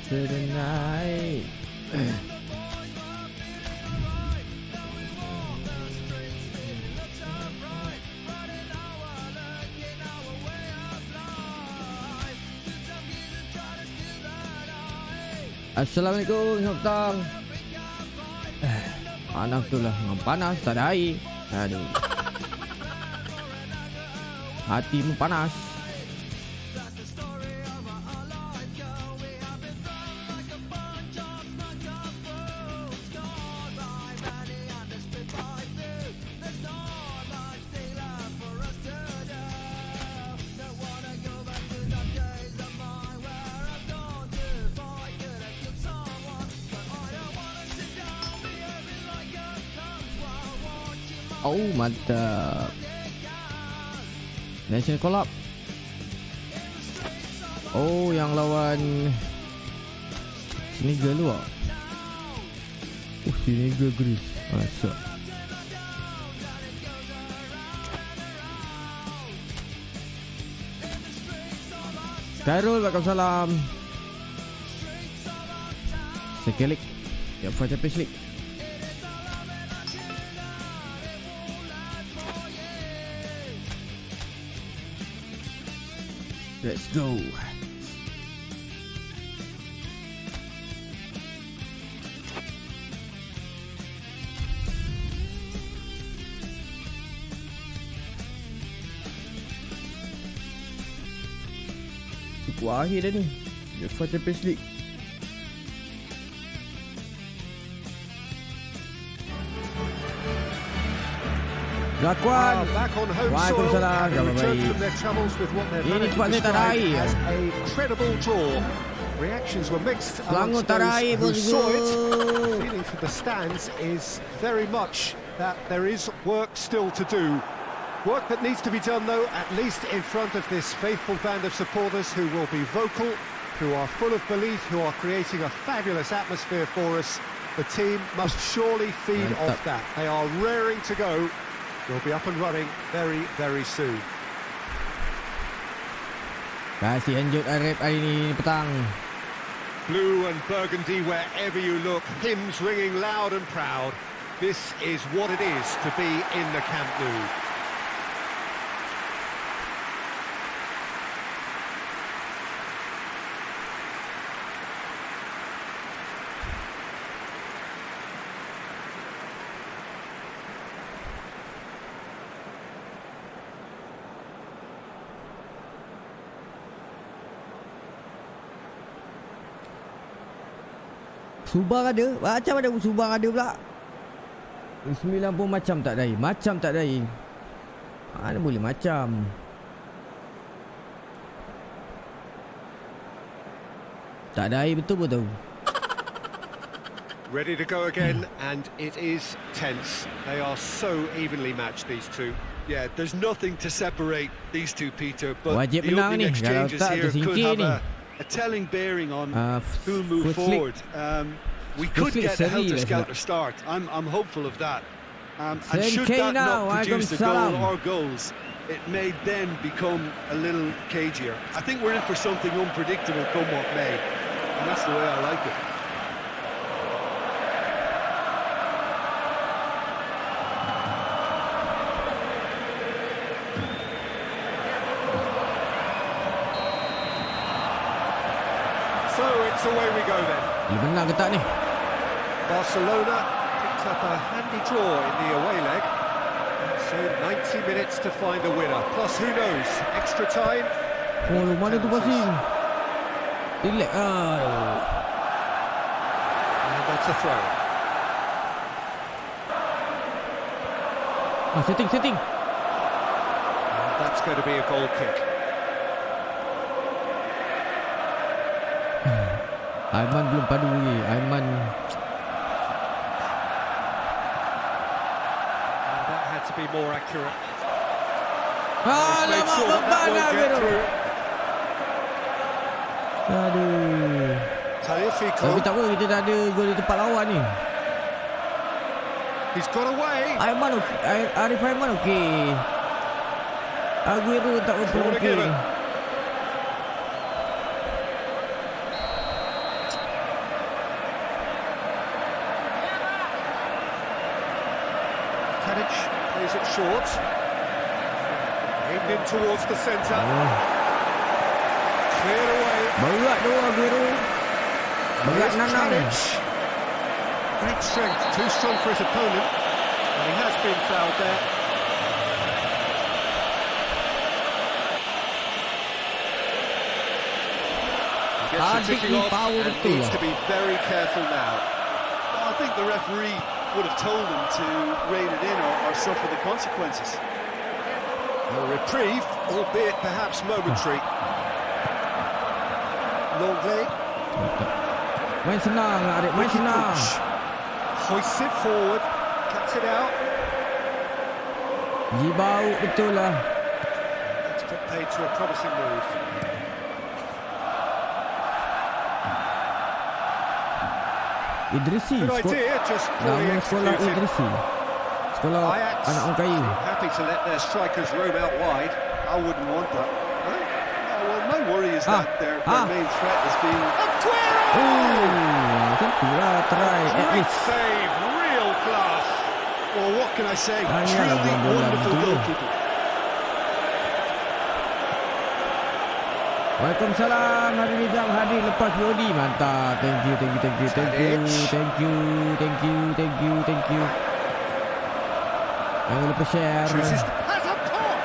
To the night. Assalamualaikum, selamat petang. Panas tu lah, panas tak ada air. Aduh. Hati pun panas. Oh, mantap. National collab. Oh, yang lawan Senegal tu ah. Oh, Senegal Greece. Masa. Khairul, waalaikumsalam. Sekelik. Ya, Fajr Peslik. Let's go. Cukup akhir dah ni. UEFA Champions League. Lakuan. Waalaikumsalam. Kabar baik. Ini tempatnya tak ada air. Reactions were mixed amongst those who saw it. The feeling from the stands is very much that there is work still to do. Work that needs to be done, though, at least in front of this faithful band of supporters who will be vocal, who are full of belief, who are creating a fabulous atmosphere for us. The team must surely feed off that. They are raring to go. We'll be up and running very, very soon. Kasih anjut ARIF hari ni petang. Blue and burgundy wherever you look, hymns ringing loud and proud. This is what it is to be in the Camp Nou. Subang ada? Macam ada Subang ada pula. 90 macam tak ada air. Macam tak ada air. Mana boleh macam. Tak ada air betul pun tahu. Ready to go again, and it is tense. They are so evenly matched, these two. Yeah, there's nothing to separate these two, Peter, but wajib the menang opening ni. Kalau exchanges tak here could tersingkir have ni. a telling bearing on who'll move forward. We could get a helter-skelter start. I'm hopeful of that. And should that not produce a goal or goals, it may then become a little cagier. I think we're in for something unpredictable come what may, and that's the way I like it. So it's away we go then. Dia menang ke tak ni? Barcelona picked up a handy draw in the away leg. So 90 minutes to find a winner. Plus, who knows, extra time. Oh, mana tu passing? Relax. Aduh. And that's a throw. Setting. And that's going to be a goal kick. Aiman belum padu lagi. Aiman. And that had to be more accurate. Alamak, beban lah Aguero. Aduh. Tagliafico. Tapi tak apa, kita dah ada gol di tempat lawan ni. He's got away. Aiman okey. Arifaiman okey. Aguero tak berapa okey. Tadic plays it short. Aimed in towards the centre. Cleared away. Berat tu Aguero. Berat Here's nanang. Tadic. Great strength, too strong for his opponent. And he has been fouled there. He gets the ticking off and needs to be very careful now. Well, I think the referee would have told him to rein it in or suffer the consequences. A reprieve, albeit perhaps momentary. Longley. Main senang Arif, main senang. Hoists it forward, cuts it out. Jibau betul lah. That's got paid to a promising move. Idrisi. Good idea, just poorly Nama sekolah executed. Idrisi. Sekolah Ajax anak orang kaya. happy to let their strikers roam out wide. I wouldn't want that. Huh? Oh, well, my worry is Ah, that their ah. main threat has been... Aguero! Macam tu lah, try at Great least. save, real class. Well, what can I say? Ah, ni lah Truly bola wonderful betul. goalkeeping. Waalaikumsalam. Hari Nizam hadir lepas VOD. Mantap. Thank you. Jangan lupa share. Chooses has a pop.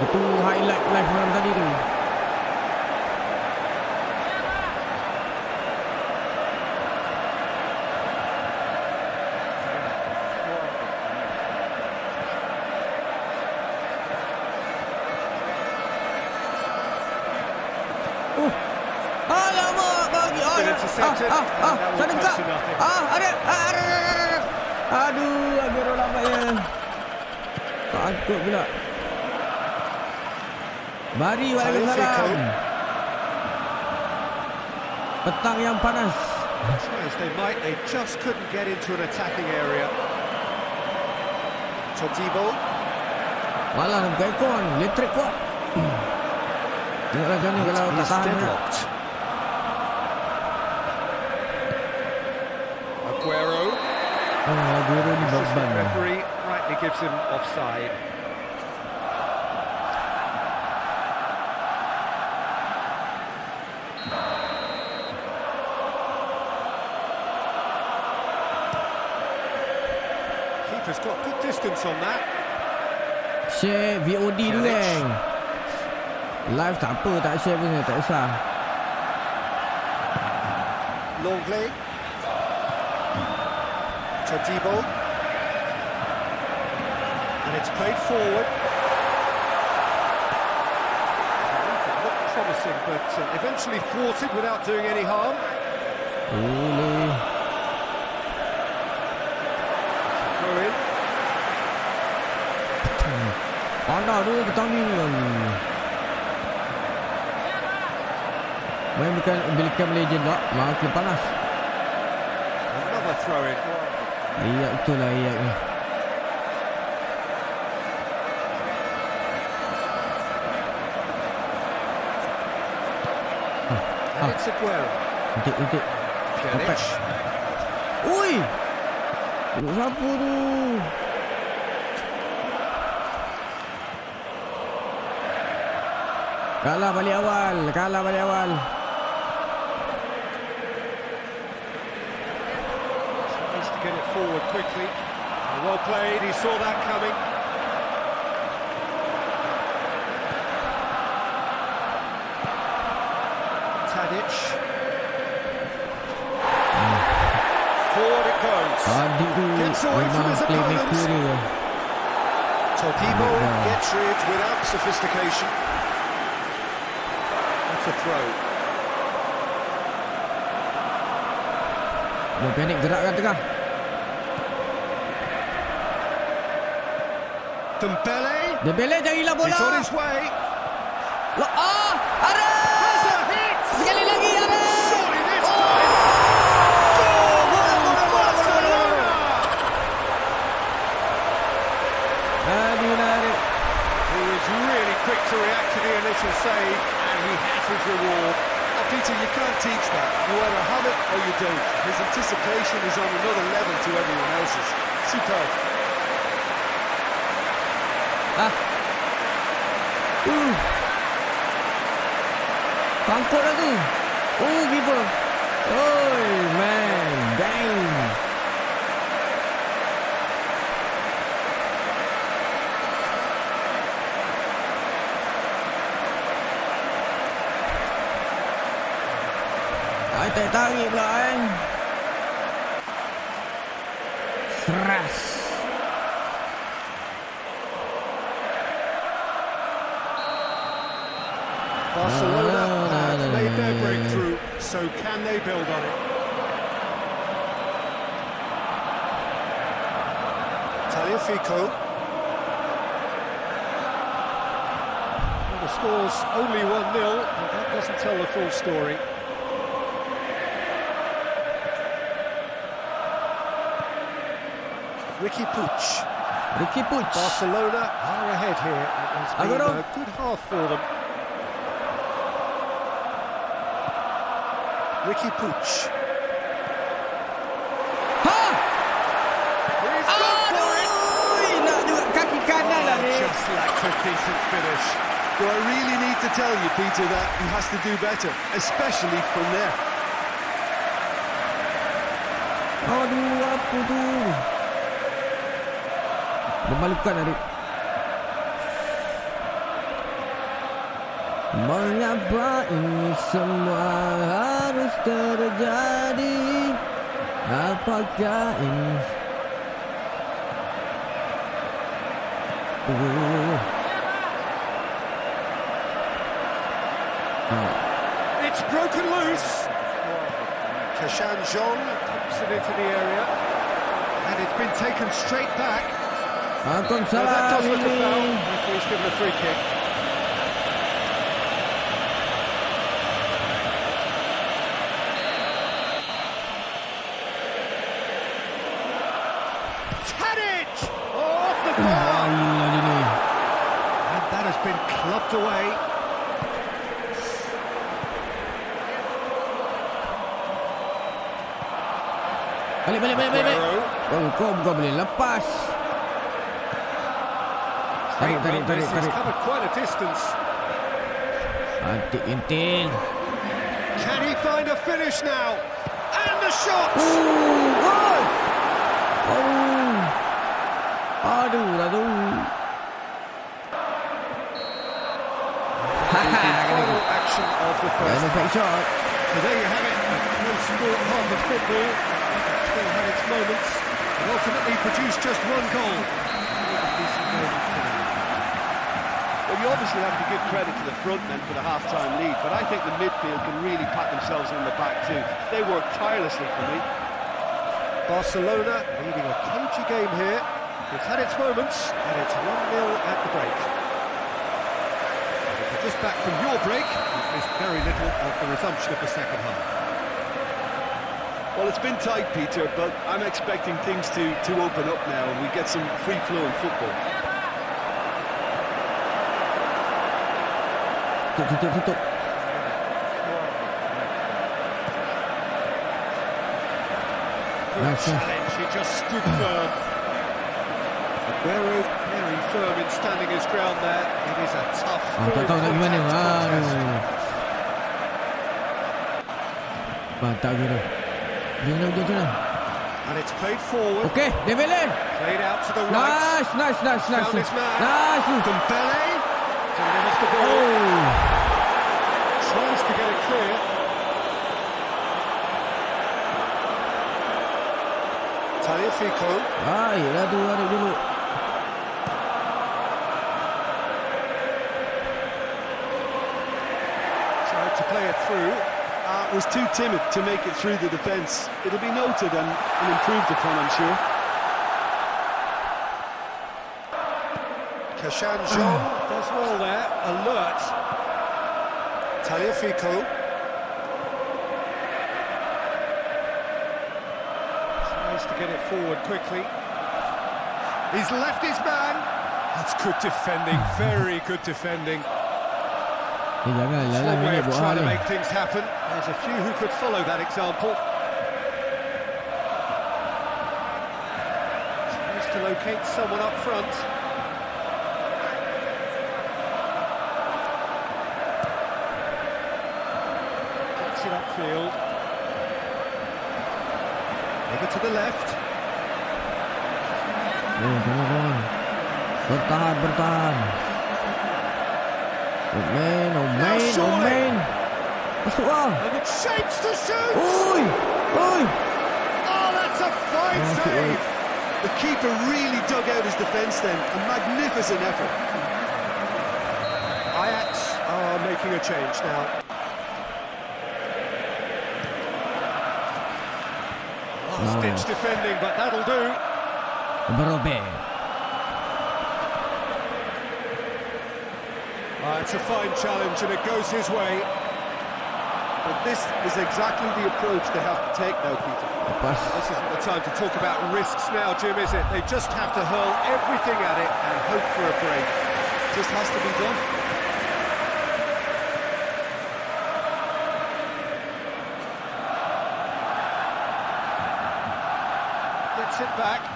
Itu highlight live malam tadi tu. Alamak bagi. Been intercepted, and that will Sana come kak. to nothing. Ada. Aduh, Aguero lambatnya. Tak angkut pula. Bari, waalaikumsalam. Petang yang panas. Try as they might, they just couldn't get into an attacking area. Todibo. Malah nak buka aircon. Elektrik kuat. Tengoklah macam ni kalau tak He's tahan. deadlocked. Aguero. Aguero ni Assistant beban. referee rightly gives him offside. Keeper's got good distance on that. Share VOD tu kan. Live tak apa, tak share pun tak usah. Longley. Todibo. And it's played forward. Looked promising, but eventually thwarted without doing any harm. Boleh. Throw in. Panas tu petang ni. Main bilikan legend tak? Makin panas. Another throw in. Iya betul lah iya ni. And it's Aguero. Intik. Pjanic. Ui! Duduk siapa tu? Kalah balik awal. Needs to get it forward quickly. Well played, he saw that coming. moves away from his playmaker opponents. dia. Tokibo gets rid without sophistication. That's a throw. Dia panik gerakkan tengah. Dembele carilah bola. He's on his way. Arif! Has a hit. Sekali lagi Arif! Surely this time. Goal for Barcelona. Arif. He was really quick to react to the initial save, and he has his reward. Peter, you can't teach that. You either have it or you don't. His anticipation is on another level to everyone else's. Superb. Pangkut lah tu. Keeper. Man. Dang. Tarik pula kan. Seras. Barcelona have made their breakthrough, so can they build on it? Tagliafico. Well, the score's only 1-0, but that doesn't tell the full story. Ricky Puig. Barcelona are ahead here. It has been a good half for them. Ricky Puig. He's gone for it. Nak juga kaki kanan lah ni. Just lacked a decent finish. Do I really need to tell you, Peter, that he has to do better, especially from there? Aduh, apa tu? Memalukan Arif. Mengapa ini semua harus terjadi? Apakah ini? It's broken loose. Kashan Jong puts it into the area, and it's been taken straight back. Akan So that salah does look a foul. ini. Referee's given a free kick. Tadic! Off the bar! And that has been clubbed away. Balik. Kau boleh lepas. Tarik. He's covered quite a distance. Antik-intil. Can he find a finish now? And the shot! Gol! Aduh. The final action of the first Perfect shot. So there you have it, a close sport half of football. Still had its moments, and ultimately produced just one goal. Well, you obviously have to give credit to the front men for the half-time lead, but I think the midfield can really pat themselves on the back too. They worked tirelessly for me. Barcelona leading a cagey game here. It's had its moments, and it's 1-0 at the break. If you're just back from your break, you've missed very little of the resumption of the second half. Well, it's been tight, Peter, but I'm expecting things to open up now and we get some free-flowing football. Tutup. Good challenge, he just stood firm. Aguero very firm in standing his ground there. It is a tough Tak tahu nak gimana. Tak kira. Jangan tu lah. And it's played forward. Okey, Dembele. Played out to the right. Nice. Found his man. Nice. Dembele delivers the ball. Tries to get it clear. Baiklah tu Arif dulu. Tried to play it through. Was too timid to make it through the defence. It'll be noted and improved upon, I'm sure. Kashan Jean does well there, alert. Tagliafico. Tries to get it forward quickly. He's left his man. That's good defending, very good defending. Jangan It's lalang one way ini of buat trying hal to ni. make things happen. There's a few who could follow that example. Tries to locate someone up front. Gets it upfield. Over to the left. Kawan. Bertahan. Main. Masuk lah. And it shapes to shoot. Oi. Oh, that's a fine Oh, save. The keeper really dug out his defence then. A magnificent effort. Ajax are making a change now. Last-ditch defending, but that'll do. Berobek. It's a fine challenge, and it goes his way. But this is exactly the approach they have to take now, Peter. Lepas. This isn't the time to talk about risks now, Jim, is it? They just have to hurl everything at it and hope for a break. Just has to be done. Gets it back.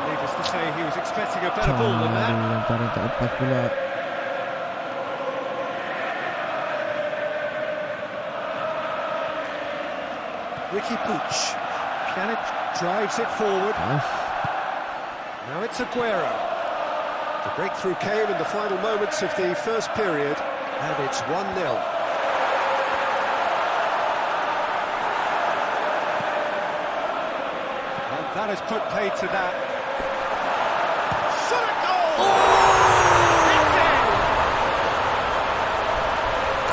Needless to say, he was expecting a better ball than that. Lemparan tak lepas pula. Ricky Puig. Pjanic drives it forward. Nice. Now it's Aguero. The breakthrough came in the final moments of the first period, and it's 1-0. And that has put paid to that. Shot at goal! It's in!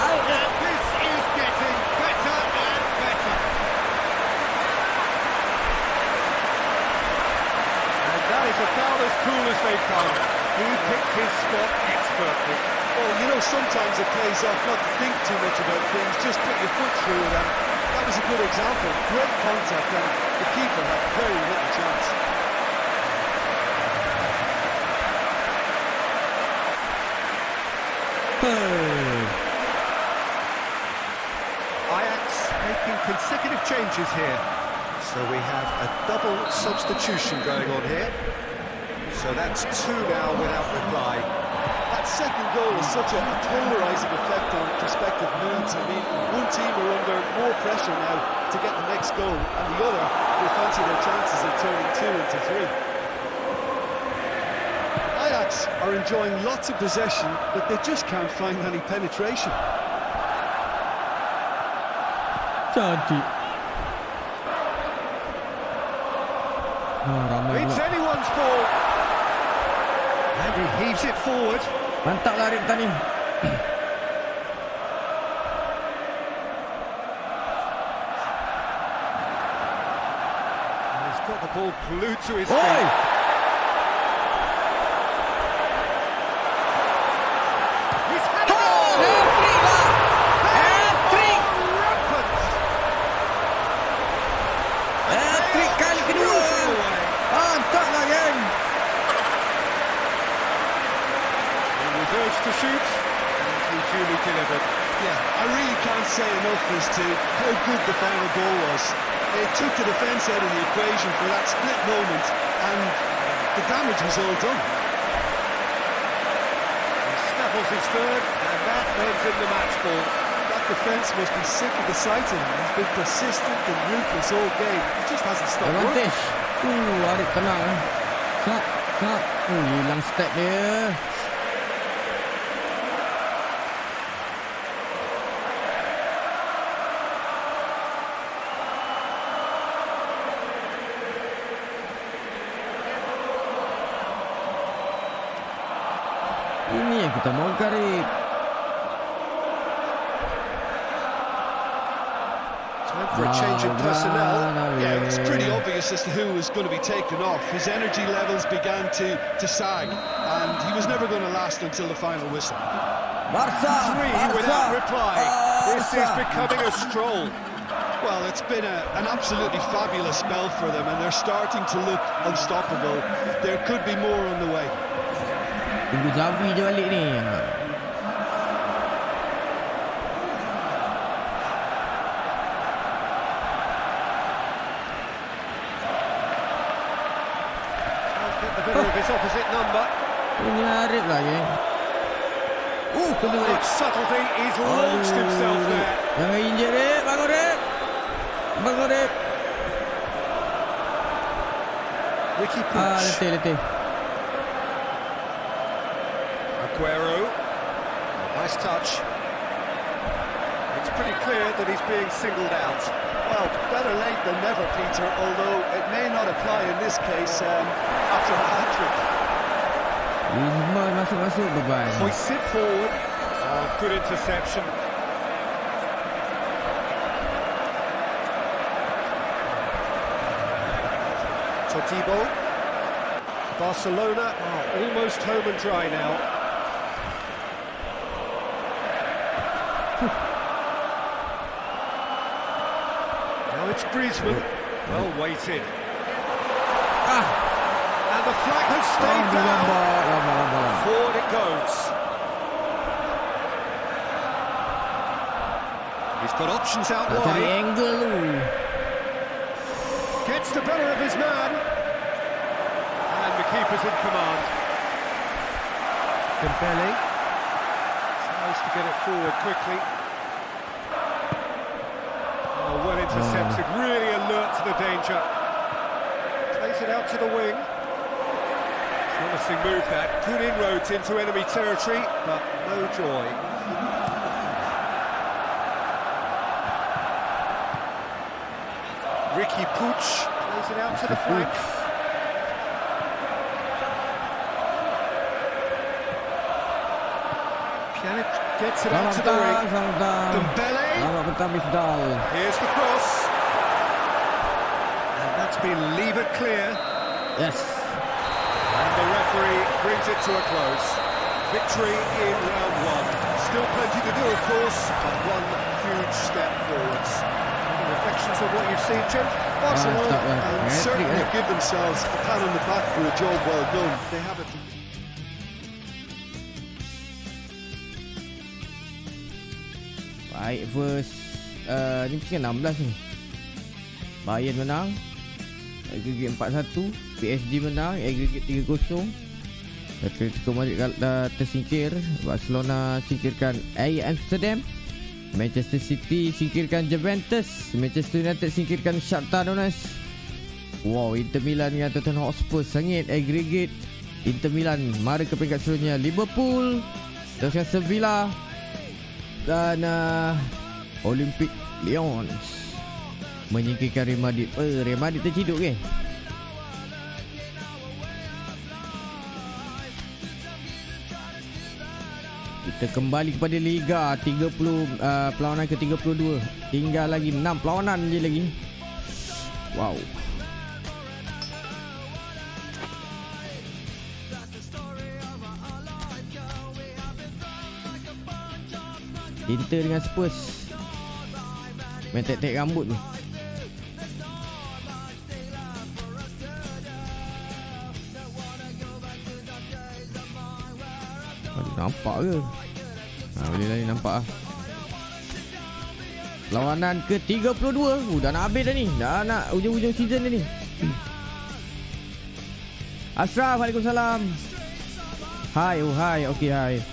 And this is getting better and better. And that is about as cool as they come. He picked his spot expertly. Well, you know, sometimes it pays off not to think too much about things, just put your foot through it, and that was a good example. Great contact, and the keeper had very little chance. Ajax making consecutive changes here. So we have a double substitution going on here. So that's 2 now without reply. That second goal has such a polarising effect on prospective moods. I mean, one team are under more pressure now to get the next goal, and the other will fancy their chances of turning 2 into 3. Ajax are enjoying lots of possession, but they just can't find any penetration. Cantik. Ramai It's pula. anyone's ball. And he heaves it forward. Mantap lah Arif tadi. And he's got the ball glued to his Oi. feet. He's had it all. Hat-trick lah. Hat-trick. Rampant. Hat-trick kali kedua. Mantap lah geng. Reversed to shoot, and he duly delivered. Yeah, I really can't say enough as to how good the final goal was. It took the defence out of the equation for that split moment, and the damage was all done. He snaffles his third, and that earns him the match ball. That defence must be sick of the sight of him. He's been persistent and ruthless all game. He just hasn't stopped working. Advantage. Arif tenang. Sat. Hilang step dia. Ini yang kita mau, Karib. Time for a change in personnel. Yeah, it's pretty obvious as to who was going to be taken off. His energy levels began to sag, and he was never going to last until the final whistle. Barca! Three without reply. This is becoming a stroll. Well, it's been an absolutely fabulous spell for them, and they're starting to look unstoppable. There could be more on the way. Tunggu Zabi je balik ni. Get the better of his opposite number. Ini Arif lah, geng. Kena balik. Much subtlety, he's launched himself there. Jangan injek, Rip. Bangun, Rip. Bangun, Rip. Ricky Puig. Letih. Aguero. Nice touch. It's pretty clear that he's being singled out. Well, better late than never, Peter, although it may not apply in this case after a hat-trick. Griezmann masuk beban. Hoists it forward. Good interception. Todibo. Barcelona are almost home and dry now. Now it's Griezmann. Well weighted. And the flag has stayed down. Forward it goes. He's got options out Cari wide. angle tu. Gets the better of his man. And the keeper's in command. Dembele tries to get it forward quickly. Oh, well intercepted, really alert to the danger. Plays it out to the wing. Promising move that. Good inroads into enemy territory, but no joy. Ricky Puig plays it out to the flank. Pjanic gets it out to the ring. Dembele. Here's the cross. And that's been levered clear. Yes. And the referee brings it to a close. Victory in round one. Still plenty to do, of course, but one huge step forwards. Any reflections on what you've seen, Jim? Barcelona certainly give themselves a pat on the back for a job well done. They have it. Baik, first ni mungkin 16 ni. Bayern menang aggregate 4-1, PSG menang aggregate 3-0. Atletico Madrid tersingkir, Barcelona singkirkan Amsterdam, Manchester City singkirkan Juventus, Manchester United singkirkan Shakhtar Donetsk. Wow, Inter Milan dengan Tottenham Hotspur sengit aggregate. Inter Milan mara ke peringkat seterusnya. Liverpool teruskan Sevilla dan Olympic Lyon menyingkirkan Real Madrid. Real Madrid terciduk ke? Kita kembali kepada Liga 30 perlawanan ke-32. Tinggal lagi 6 perlawanan je lagi. Wow. Inter dengan Spurs main tek-tek rambut ni. Nampak ke? Boleh lah ni nampak lah. Lawanan ke-32. Dah nak habis dah ni. Dah nak ujung-ujung season dah ni. Ashraf, Waalaikumsalam. Hai, hai. Okey, hai.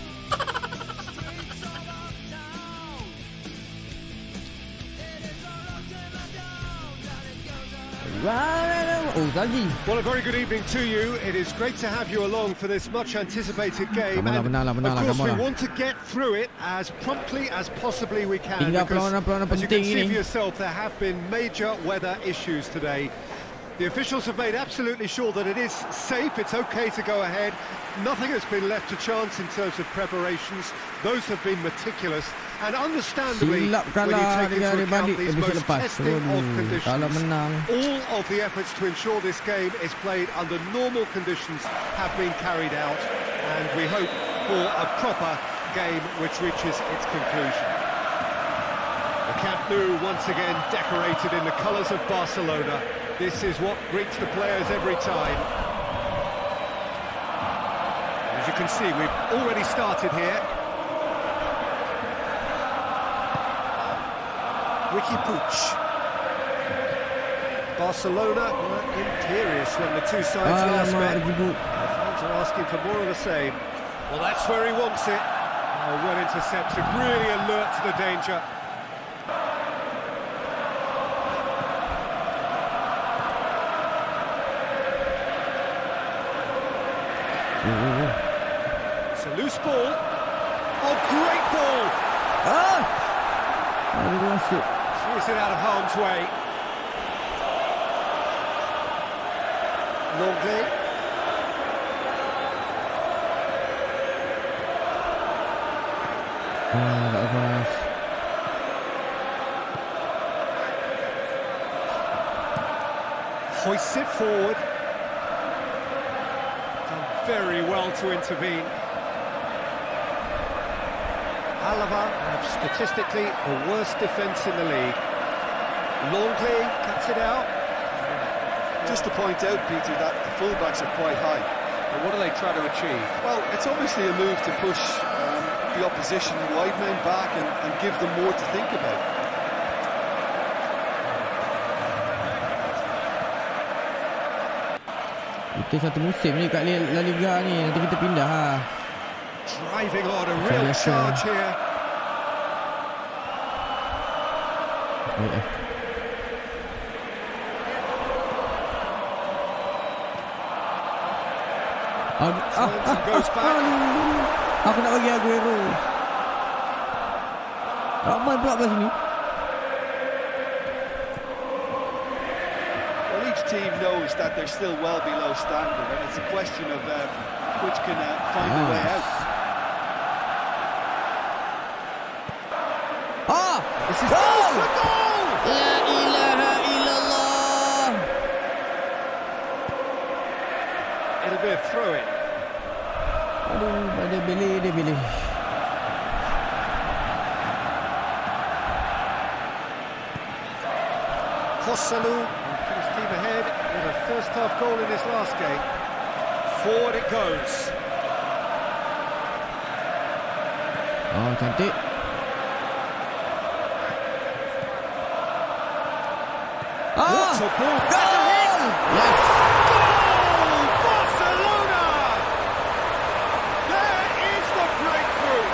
Well, a very good evening to you. It is great to have you along for this much anticipated game. And of course, we want to get through it as promptly as possibly we can. Because, as you can see for yourself, there have been major weather issues today. The officials have made absolutely sure that it is safe, it's okay to go ahead. Nothing has been left to chance in terms of preparations. Those have been meticulous. And understandably, Silap when you kalah take into dengan account adik-beradik these episode most lepas. testing of conditions, Kalau menang. all of the efforts to ensure this game is played under normal conditions have been carried out. And we hope for a proper game which reaches its conclusion. The Camp Nou once again decorated in the colours of Barcelona. This is what greets the players every time. As you can see, we've already started here. Ricky Puig. Barcelona were imperious when the two sides last met. The fans are asking for more of the same. Well, that's where he wants it. Oh, well intercepted, really alert to the danger. It's a loose ball. Oh, great ball! Clears it out of harm's way. Longley. Hoists it forward. Done very well to intervene. Alava have statistically the worst defence in the league. Longley cuts it out. Just to point out, Peter, that the fullbacks are quite high. And what do they try to achieve? Well, it's obviously a move to push the opposition wide men back and give them more to think about. Kita satu musim ni kat La Liga ni, nanti kita pindah ha. Driving on a real charge here. Goes back. Aku nak bagi Aguero. Ramai pula kat sini. Well, each team knows that they're still well below standard, and it's a question of which can find a way out. This is goal! La ilaha illallah. It'll be a throw-in. Aduh, dia pilih. Kosalu his team ahead with a first-half goal in his last game. Forward it goes. Oh, cantik. What a ball! Goal! Yes! Goal! Barcelona! There is the breakthrough!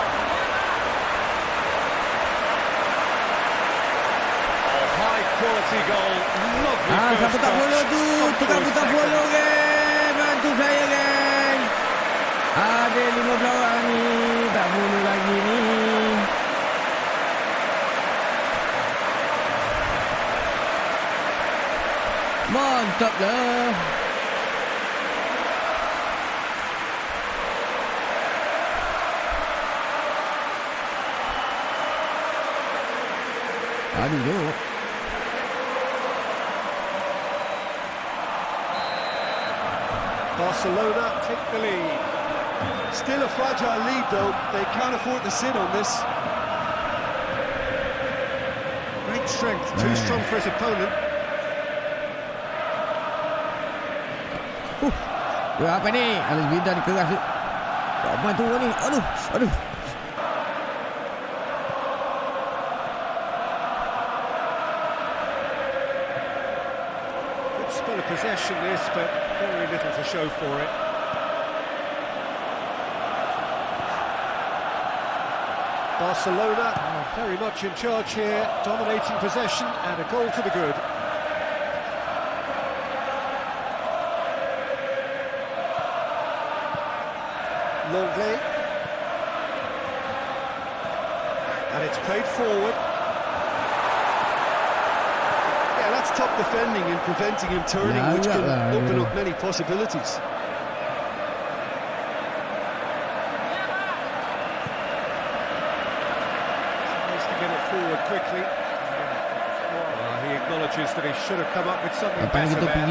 A high-quality goal. Lovely first Siapa tak follow tu? Tukang buta follow, geng. Bantu saya, geng. Ada 15 orang ni. Tak follow lagi ni. Mantap lah. Aduh, jom. Barcelona take the lead. Still a fragile lead, though. They can't afford to sit on this. Great strength, too strong for his opponent. Apa ni? Alas bidan keras tu. Apa tu ni? Aduh. Good spell of possession this, but very little to show for it. Barcelona are very much in charge here, dominating possession and a goal to the good. Longley. And it's played forward. Yeah, that's top defending and preventing him turning, which can open up many possibilities. Needs to get it forward quickly. He acknowledges that he should have come up with something better there.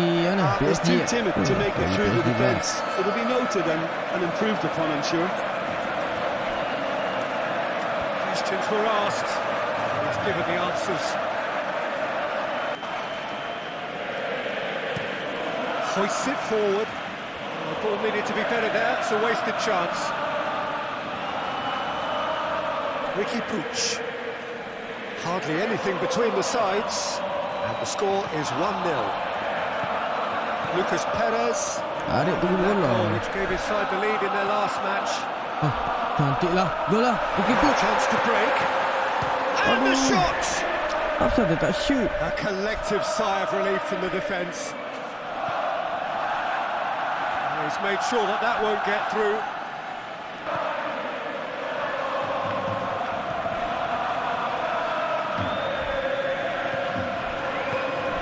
He's too timid to make it through the defence. It'll be noted and improved upon, I'm sure. Questions were asked. He's given the answers. Hoists it forward. The ball needed to be better there. It's a wasted chance. Ricky Puig. Hardly anything between the sides. And the score is 1-0. Lucas Perez. Adik tunggu bola. Which gave his side the lead in their last match. Cantik lah. Gol lah. Ricky Puig. Chance to break. And the shot! Asal dia tak shoot? A collective sigh of relief from the defence. He's made sure that that won't get through.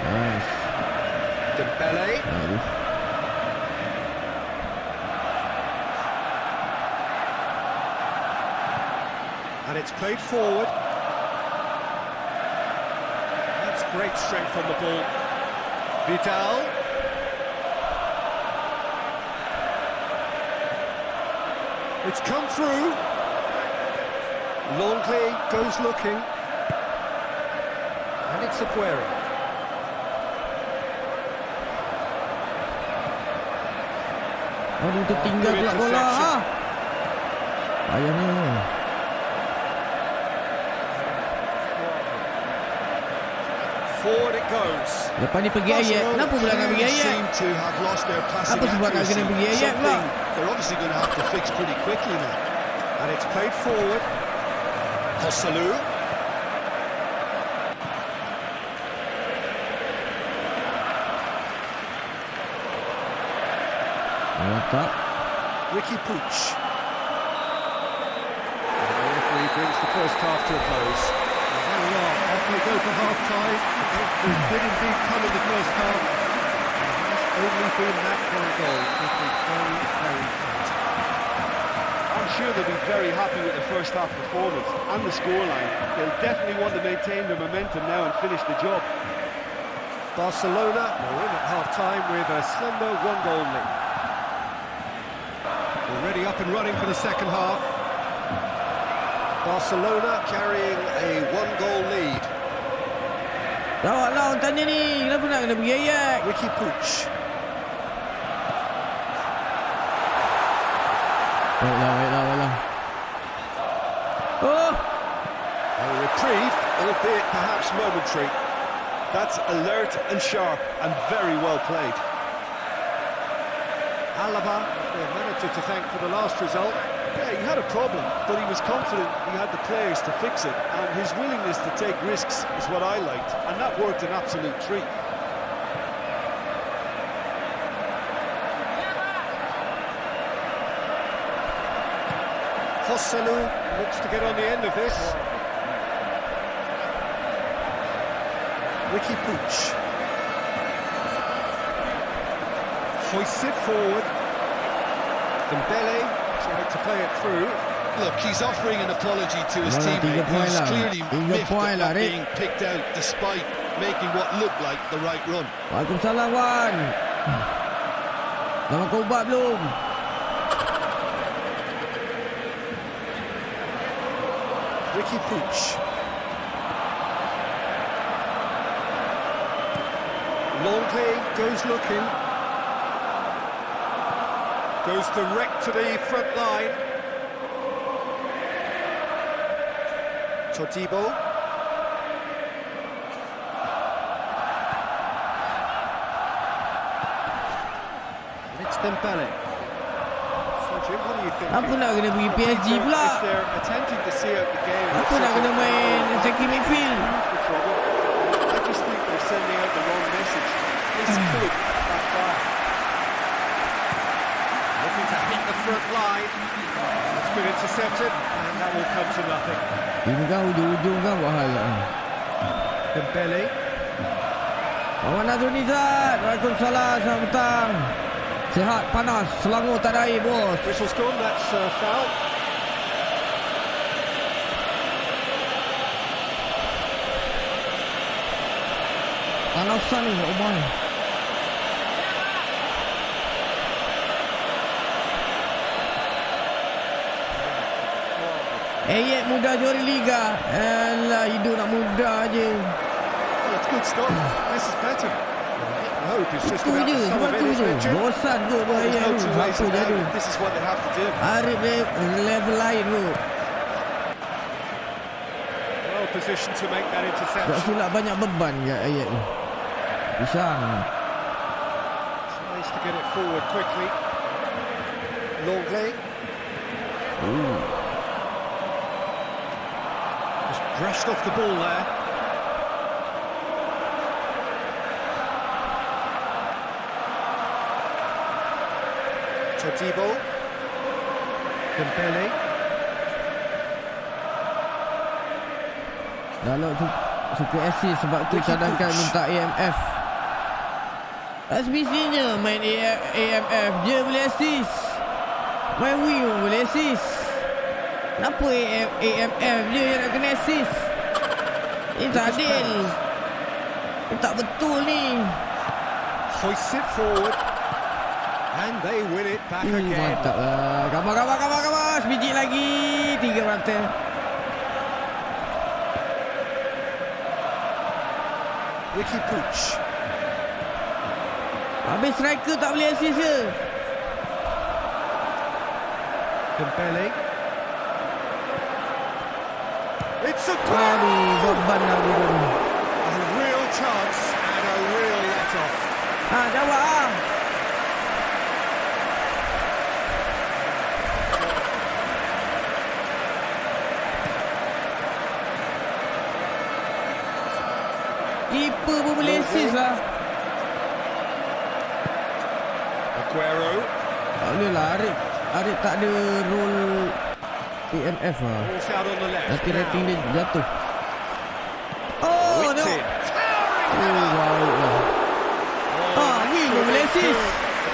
Nice. Dembele. Arif. And it's played forward. That's great strength on the ball. Vidal. It's come through. Longley goes looking. And it's Aguero. Aduh, tertinggal pula bola. Ayahnya. Forward it goes. Lepas ni pergi ayat. Kenapa pula nak pergi ayat? Apa sebab nak kena pergi ayat pula? They're obviously going to have to fix pretty quickly now. And it's played forward. Joselu. Tak. Ricky Puig. And the referee brings the first half to a close. And here we are, off we go for half-time. It did indeed come in the first half. It has only been that one goal. It was very, very tight. I'm sure they'll be very happy with the first half performance and the scoreline. They'll definitely want to maintain their momentum now and finish the job. Barcelona are in at half-time with a slender one-goal lead. Already up and running for the second half. Barcelona carrying a one-goal lead. Lawak tanya ni. Kenapa nak kena pergi ayat? Ricky Puig. Baiklah. Oh! A reprieve, albeit perhaps momentary. That's alert and sharp and very well played. Alaba, the manager to thank for the last result. Yeah, he had a problem, but he was confident he had the players to fix it, and his willingness to take risks is what I liked, and that worked an absolute treat. Joselu looks to get on the end of this. Ricky Puig. Hoists it forward. Dembele tried to play it through. Look, he's offering an apology to his teammate, who's clearly miffed at not being picked out despite making what looked like the right run. Waalaikumsalam, Wan. Dah makan ubat belum? Ricky Puig. Longley goes looking. Goes direct to the front line. Todibo. And it's Dembele. So Jim, what do you think? Apa nak kena pergi PSG pula? If they're attempting to see out the game, Apa nak kena main attacking midfield? I just think they're sending out the wrong message. This could backfire. Looking to hit the front line. It's been intercepted, and that will come to nothing. Ini kan ujung-ujung kan buat hal lah. Dembele. Muhammad Nazrul Nizat. Waalaikumsalam, selamat petang. Sihat, panas, Selangor tak ada air, bos. Whistle's gone, that's foul. Panasan ni, oh my. Muda juara Liga. Alah, hidup nak muda je. Well, it's good stuff. This is better. I hope it's just Itu about je, the sum sebab of tu it, je. isn't it, Jim? Bosan kot Well, bahaya there's no tu. two ways Siapa about jadi? it. This is what they have to do. Arif level lain kot. Well positioned to make that Sebab interception. sulap banyak beban je ayat ni. Pisang. Tries to get it forward quickly. Longley just brushed off the ball there. Todibo, Dembele. Dalam suka assist sebab tu cadangkan minta AMF. Semestinya main AMF je boleh assist. Main wing pun boleh assist. Kenapa AMF je yang nak kena assist? Ini tak adil. Ini tak betul ni. Hoists it forward. And they win it back again. Mantap lah. Kabar. Sebiji lagi. 3 mata. Ricky Puig. Habis striker tak boleh assist ke? Dembele. It's a goal! Aduh, beban lah burung. A real chance and a real let-off. Jawab ah. Keeper pun boleh assist lah. Aguero. Tak boleh lah, Arif tak ada role AMF lah. Ball's out on the left. Nanti now. rating dia jatuh. Oh, Whipped tengok. in. Towering header. Baik lah. Ni pun boleh assist.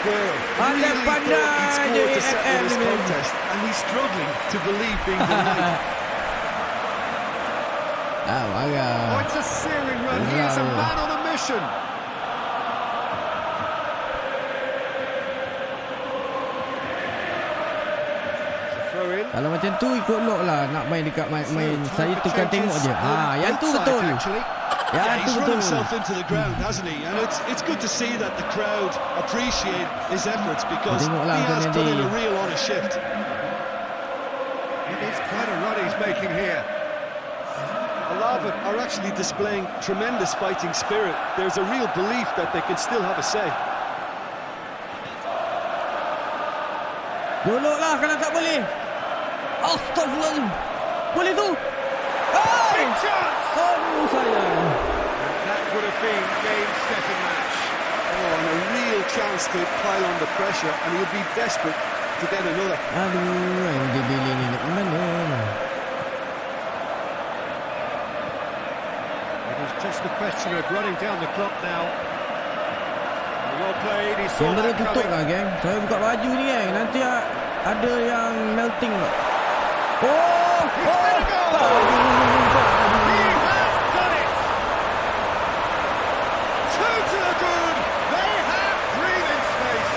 Aguero Pandai really thought he'd je scored to settle AMF this ni. contest, and he's struggling to believe being denied. Marah. Oh, it's a searing run. He is a man on a mission. It's a throw in. Kalau macam tu ikut lock lah. Nak main dekat main saya tukar tengok je. Yang tu betul. Actually. Yeah, Yang tu he's run betul. himself into the ground, hasn't he? And it's good to see that the crowd appreciate his efforts because he Tengoklah has macam put in ni. a real honest shift. It is quite a run he's making here. Alava are actually displaying tremendous fighting spirit. There's a real belief that they can still have a say. Golok lah kalau tak boleh. Astaghfirullahaladzim. Boleh tu. Big chance! Aduh sayang. That would have been game-setting match. Oh, and a real chance to pile on the pressure, and he'll be desperate to get another. Aduh, yang dia beli ni nak mana? It is just a question of running down the clock now. Well played, he saw Kamera that tutup coming. lah geng. Saya buka baju ni geng. Nanti ada yang melting lah. He's made a goal! He has done it! Two to the good! They have breathing space!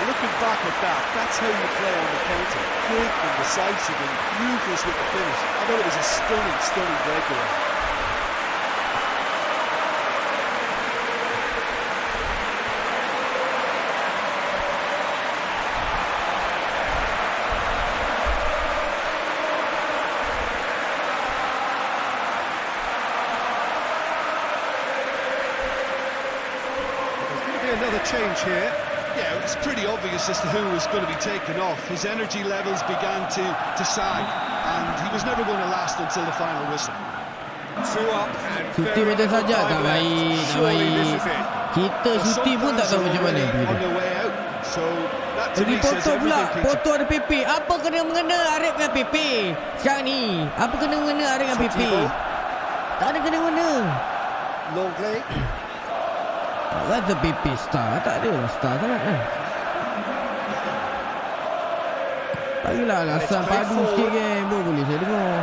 Looking back at that, that's how you play on the counter. Quick and decisive and ruthless with the finish. I thought it was a stunning breakaway. There's going to be another change here. Yeah, it was pretty obvious as to who was going to be taken off. His energy levels began to sag, and he was never going to last until the final whistle. Two up and Cuti very betul little saja, time tak left. baik, tak Surely this baik. is it. Kita Well, cuti some pun tak fans tahu are macam mana. already on their way out, so that to Pergi me says foto pula. everything, Peter. Foto ada PP. Apa kena mengena Arif dengan PP sekarang ni? Apa kena mengena Arif dengan PP? Todibo. Tak ada kena mengena. Longley. That's a BP star. Tak ada lah star sangat kan. Bagilah alasan padu sikit game. Boleh saya dengar.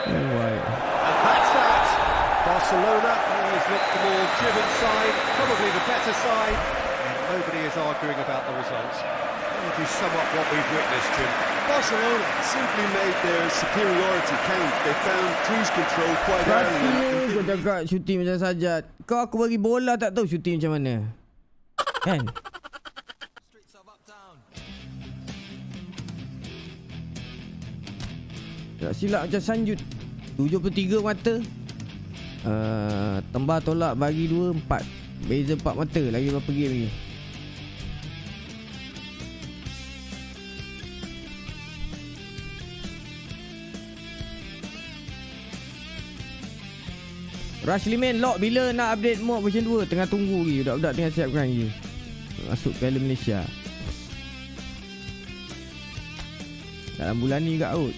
Alright. And that's that. Barcelona always look the more driven side, probably the better side, and nobody is arguing about the results. How would you sum up what we've witnessed, Jim? Barcelona simply made their superiority count. They found cruise control quite early. Kau cakap shooting macam Sajat. Kau aku bagi bola tak tahu shooting macam mana. Kan? Tak silap macam Sanjut. 73 mata. Tembak tolak bagi 2, 4. Beza 4 mata. Lagi berapa game lagi? Rush Liman lock bila nak update mod version 2? Tengah tunggu lagi. Budak-budak tengah siapkan lagi. Masuk Piala Malaysia. Dalam bulan ni juga kot.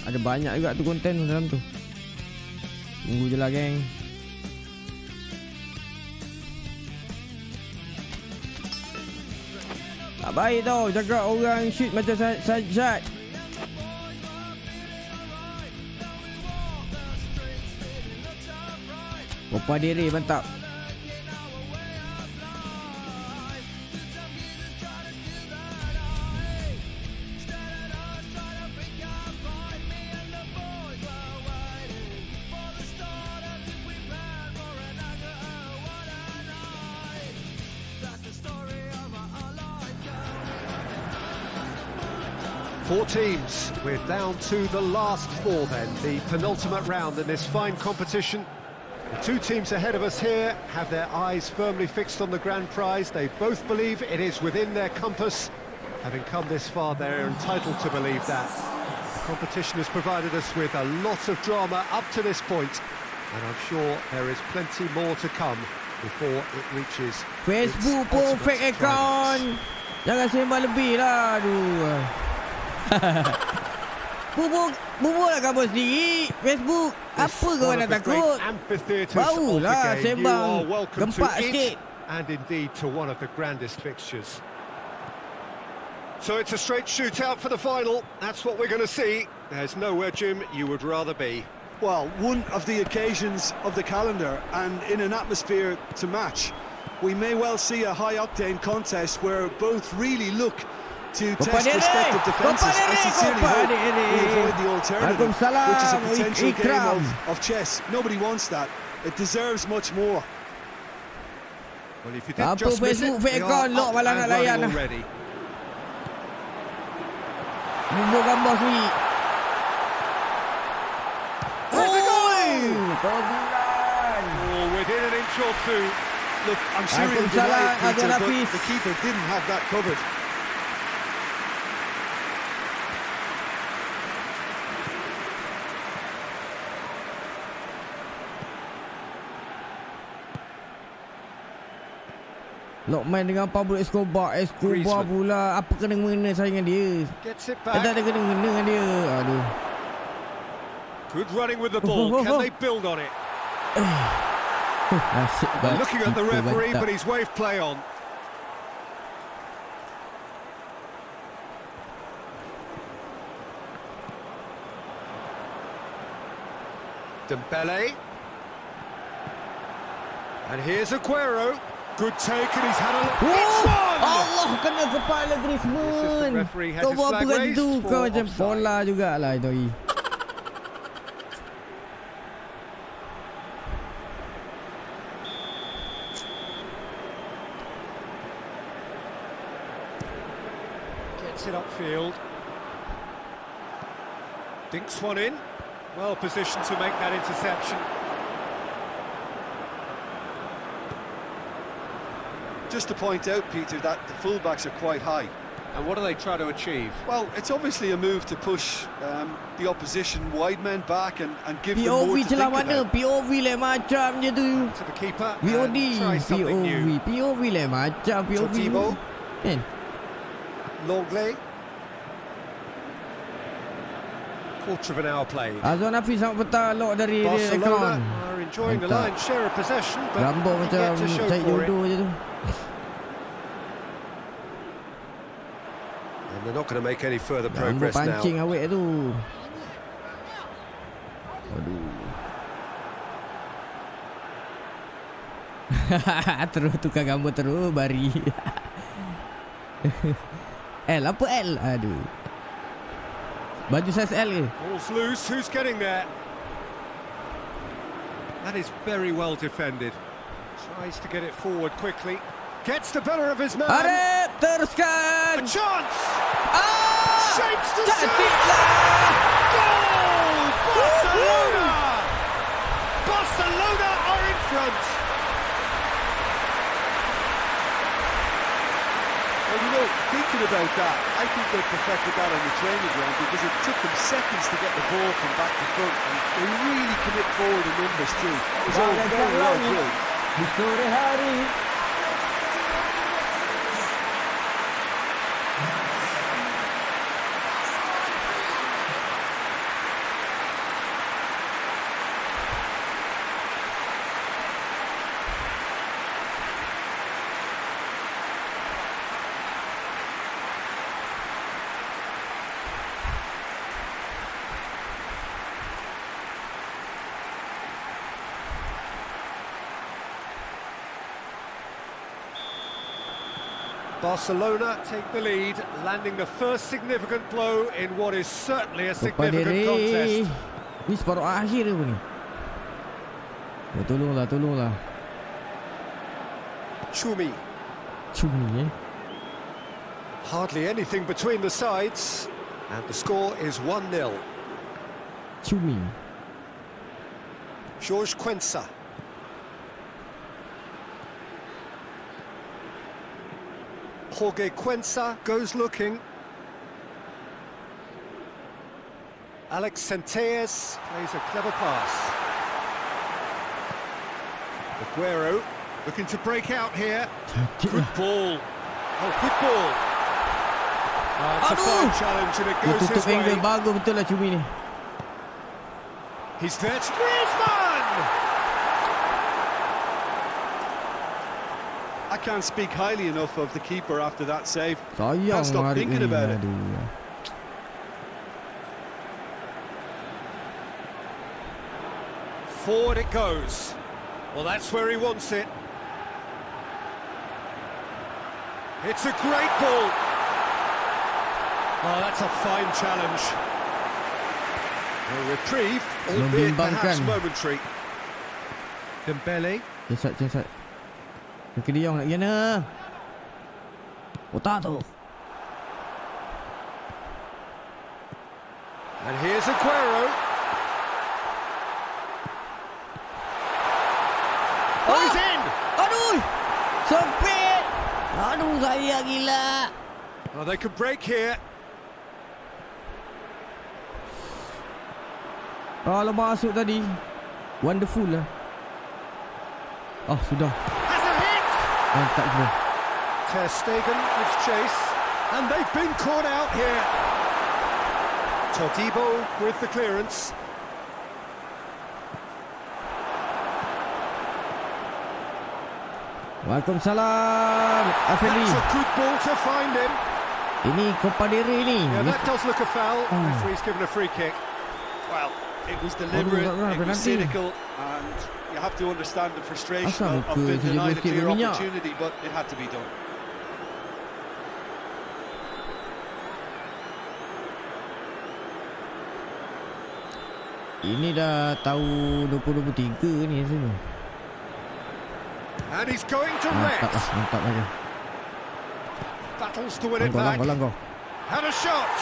Ada banyak juga tu konten dalam tu. Tunggu je lah geng. Tak baik tau cakap orang shoot macam Sajat. Opa Dere mantap. Four teams. We're down to the last 4 then, the penultimate round in this fine competition. The 2 teams ahead of us here have their eyes firmly fixed on the grand prize. They both believe it is within their compass. Having come this far, they're entitled to believe that. The competition has provided us with a lot of drama up to this point, and I'm sure there is plenty more to come before it reaches Facebook its pun ultimate fake account. climax. Jangan sembang lebih lah. Aduh. Bubur lah kamu sendiri. Facebook. Apa kau nak takut? Barulah sembang gempak sikit. And indeed to one of the grandest fixtures. So it's a straight shootout for the final. That's what we're going to see. There's nowhere, Jim, you would rather be. Well, one of the occasions of the calendar, and in an atmosphere to match. We may well see a high-octane contest where both really look to test respective defences. I sincerely hope we avoid the alternative, which is a potential game of chess. Nobody wants that. It deserves much more. Well, if you did just miss it, we are up and running already. Bubur gambar sendiri. Oh, within an inch or two. Look, I'm sure he'll be right, Peter, but the keeper didn't have that covered. Lokman dengan Pablo Escobar pula. Apa kena-mengena saya dengan dia? Tak ada kena-mengena dengan dia. Aduh. Good running with the ball. Can they build on it? Looking at the referee, but he's waved play on. Dembele. And here's Aguero. Good take, and he's had a look. It's one! Allah, kena kepala Griezmann. Kau buat apa kat situ? Kau macam bola jugalah itu. Gets it upfield. Dinks one in. Well positioned to make that interception. Just to point out, Peter, that the fullbacks are quite high. And what do they try to achieve? Well, it's obviously a move to push the opposition wide men back and give them more to think about. POV lah macam je tu. To the keeper. POD. POV lah macam POV. Kan? Longley. Quarter of an hour played. Azwan Hafiz sangat betah lock dari Barcelona akaun. are enjoying the lion's share of possession, but Gambar yet macam to show cari for it. jodoh je tu. And they're not going to make any further Gambar progress now. pancing awet tu. Aduh. Terus tukar gambar terus bari. L apa L? Aduh. Baju saiz L ke? Ball's loose. Who's getting there? That is very well defended. Tries to get it forward quickly. Gets the better of his man. Arif, A teruskan. chance. Ah! Shapes to shoot. Cantiklah. Goal! Barcelona! Barcelona are in front. Well, you know, thinking about that, I think they perfected that on the training ground because it took them seconds to get the ball from back to front, and they really commit forward in numbers too. It was all very well drilled. Di sore hari. Barcelona take the lead, landing the first significant blow in what is certainly a Depan significant diri. contest. Ni separuh akhir apa ni? Oh, tolonglah. Chumi. Cumi Hardly anything between the sides, and the score is 1-0. Cumi. George Quensa. Jorge Quensa goes looking. Alex Centelles plays a clever pass. Aguero looking to break out here. Good ball. Oh, good ball. It's a fine challenge and it Dia goes tutup his way. angle bagus betul lah Cumi ni. He's there to Griezmann! I can't speak highly enough of the keeper after that save. Sayang Can't stop hari thinking ni. about it. Aduh. Forward it goes. Well, that's where he wants it. It's a great ball. Oh, that's a fine challenge. A reprieve, albeit perhaps momentary. Dembele. Censat. Kaki dia nak gana. Otak tu. And here's Aguero. Oh, he's in! Aduh. Sempit. Aduh, sayang gila. Oh, they could break here. Kalau masuk tadi. Wonderful lah. Oh, sudah. Has a hit! Mantap sudah. Ter Stegen gives chase, and they've been caught out here. Todibo with the clearance. Waalaikumsalam. Afeli. That's a good ball to find him. Ini Copa del Rey ni. Yeah, that does look a foul. Referee's given a free kick. Well, it was deliberate, it was penalty. cynical, and you have to understand the frustration Asal of muka being denied a sikit clear minyak. opportunity, but it had to be done. Ini dah tahun 2023 ni semua. And he's going Mantap direct. lah, mantap aja. Battles to win it back. Langkau. Had a shot.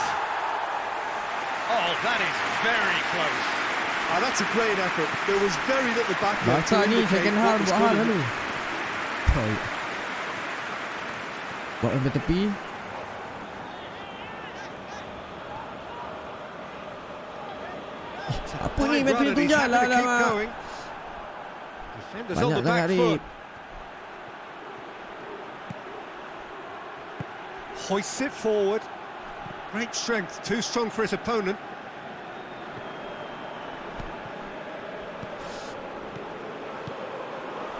Oh, that is very close. Oh, that's a great effort. There was very little backup to Bahasa ni indicate second what half was buat hal coming. lalu. Buat sampai tepi. Apa ni bateri tunjal lah lama. Defenders on Banyak the back sangat ni. foot. Hoists it forward. Great strength, too strong for his opponent.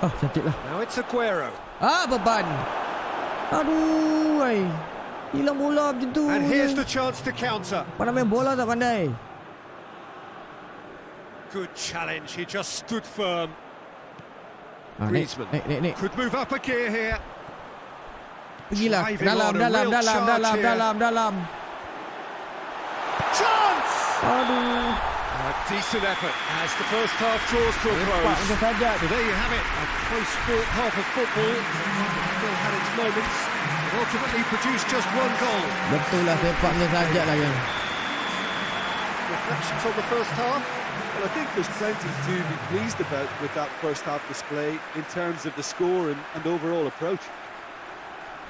Oh, cantik lah. Now it's Aguero. Beban. Aduh, ay. Hilang bola macam tu. And here's the chance to counter. Pandai main bola tak pandai. Good challenge. He just stood firm. Griezmann. Naik. Could move up a gear here. Pergilah. Driving on a real charge here. Dalam. Chance! Aduh. A decent effort as the first half draws to a close. So there you have it, a close-fought half of football. Still had its moments, but ultimately produced just one goal. Betul lah, sepaknya sajak lah kan. Reflections on the first half? Well, I think there's plenty to be pleased about with that first half display in terms of the score and overall approach.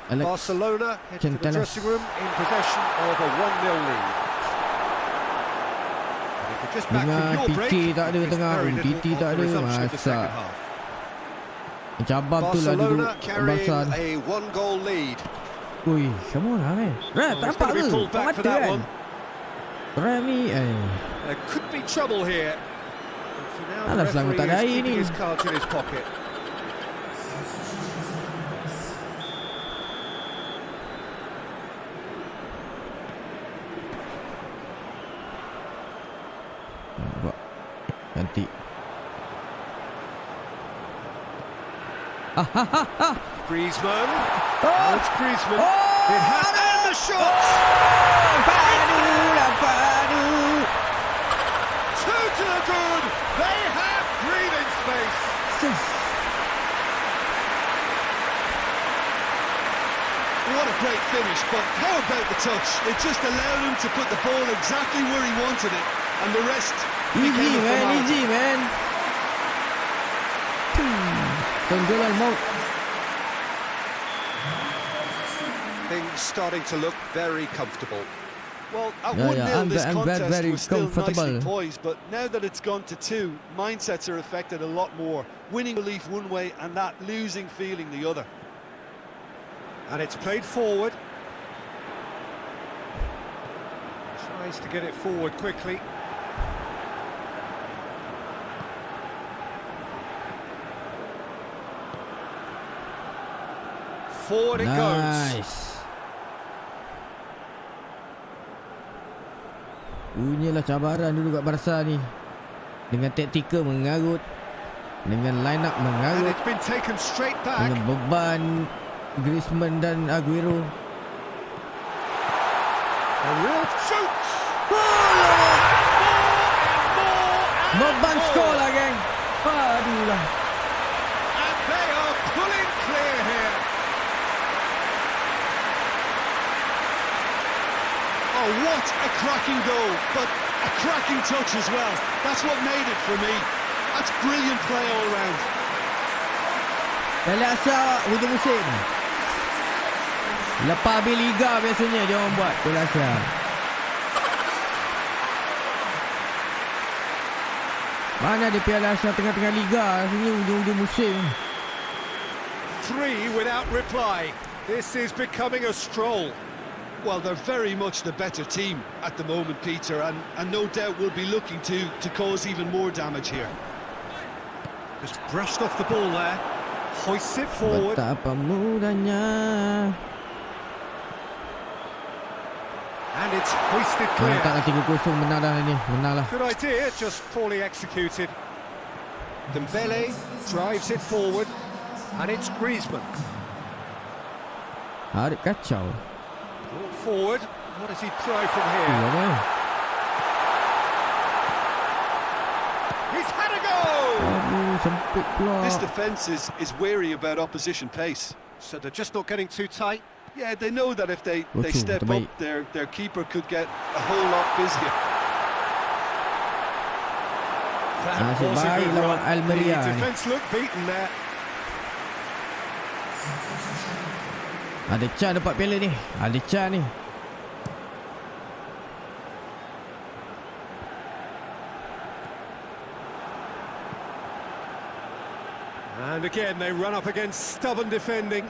Barcelona head to the dressing room in possession of a 1-0 lead. Just back from your break, tak ada tengah. Titi tak ada. Masak. Cabab tu lah duduk basan. A 1-goal lead. Ui, come on lah man. Tak nampak ke? Tak mata kan? Ram ni There could be trouble here. Alah, selangor tak ada air ni. His cards in his pocket. Cantik. Griezmann. Oh, it's Griezmann. It has and the shot. Padu. Two to the good. They have breathing space. What a great finish, but how about the touch? It just allowed him to put the ball exactly where he wanted it, and the rest easy man. Tenggelam maut. Things starting to look very comfortable. Well, at 1-0 this contest very was still comfortable. nicely poised, but now that it's gone to 2, mindsets are affected a lot more. Winning relief one way and that losing feeling the other. And it's played forward. Tries to get it forward quickly. Forward it goes. Punyalah cabaran dulu kat Barca ni. Dengan taktikal mengarut, dengan line up mengarut, it's been taken straight back. dengan beban Griezmann dan Aguero. A real shoots. Beban skor lah geng. Aduh lah. And they are pulling clear here. Oh, what a cracking goal, but a cracking touch as well. That's what made it for me. That's brilliant play all round. Balik asal hujung musim. Lepas habis Liga biasanya dia orang buat bola asal. Mana ada Piala Asia tengah-tengah Liga, rasanya hujung-hujung musim. 3 without reply. This is becoming a stroll. Well, they're very much the better team at the moment, Peter, and no doubt will be looking to cause even more damage here. Just brushed off the ball there. Hoists it forward. Betapa mudahnya. And it's hoisted clear. Mantap lah 3-0, menang dah ni. Menang lah. Good idea, just poorly executed. Dembele drives it forward. And it's Griezmann. Arif kacau. Brought forward. What does he try from here? He's had a go! Sempit pula. This defence is wary about opposition pace. So they're just not getting too tight. Yeah, they know that if they step up, their keeper could get a whole lot busier. That was a good run. The defence looked beaten there. Ada chance dapat piala ni. Ada chance ni. And again, they run up against stubborn defending.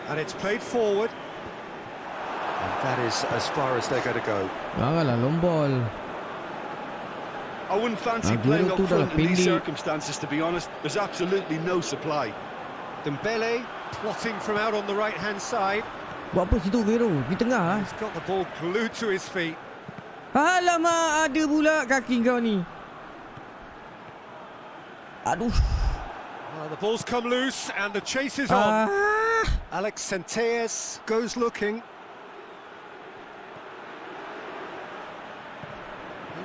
And it's played forward. And That is as far as they're going to go. Janganlah long ball. I wouldn't fancy playing up front in these circumstances, to be honest. There's absolutely no supply. Dembele plotting from out on the right-hand side. Buat apa situ Vero? Di tengah. He's got the ball glued to his feet. Alamak, ada pula kaki kau ni. Aduh. Well, the ball's come loose and the chase is on. Alex Centelles goes looking.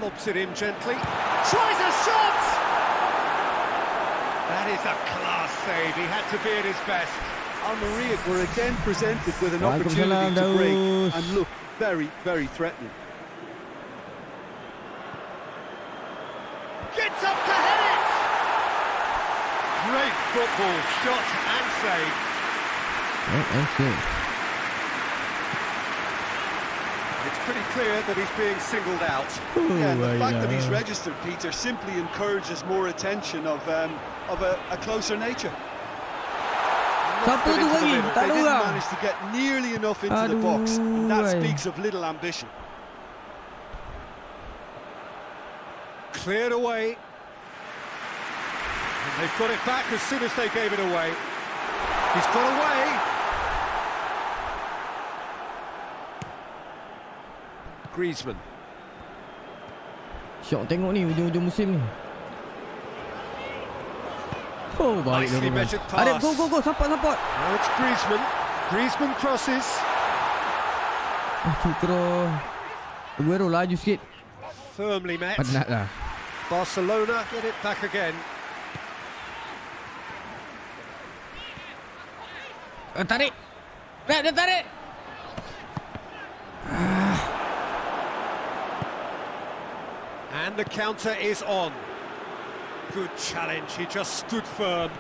Lobs it in gently. Tries a shot! That is a class save. He had to be at his best. Almeria were again presented with an opportunity to break and look very, very threatening. Gets up to head it! Great football, shot and save. It's pretty clear that he's being singled out. Yeah, and the fact that he's registered, Peter, simply encourages more attention of a closer nature. Siapa tu lagi? Tak ada They didn't orang. manage to get nearly enough into the box, and that speaks of little ambition. Cleared away. And they've got it back as soon as they gave it away. He's got away. Griezmann. Syok tengok ni hujung-hujung musim ni. Oh, balik Nicely dia. measured pass. Ada go. Support. Now it's Griezmann. Griezmann crosses. Cukro. Aguero laju sikit. Firmly met. Penat lah. Barcelona get it back again. Tarik. Dia tarik. And the counter is on. Good challenge, he just stood firm.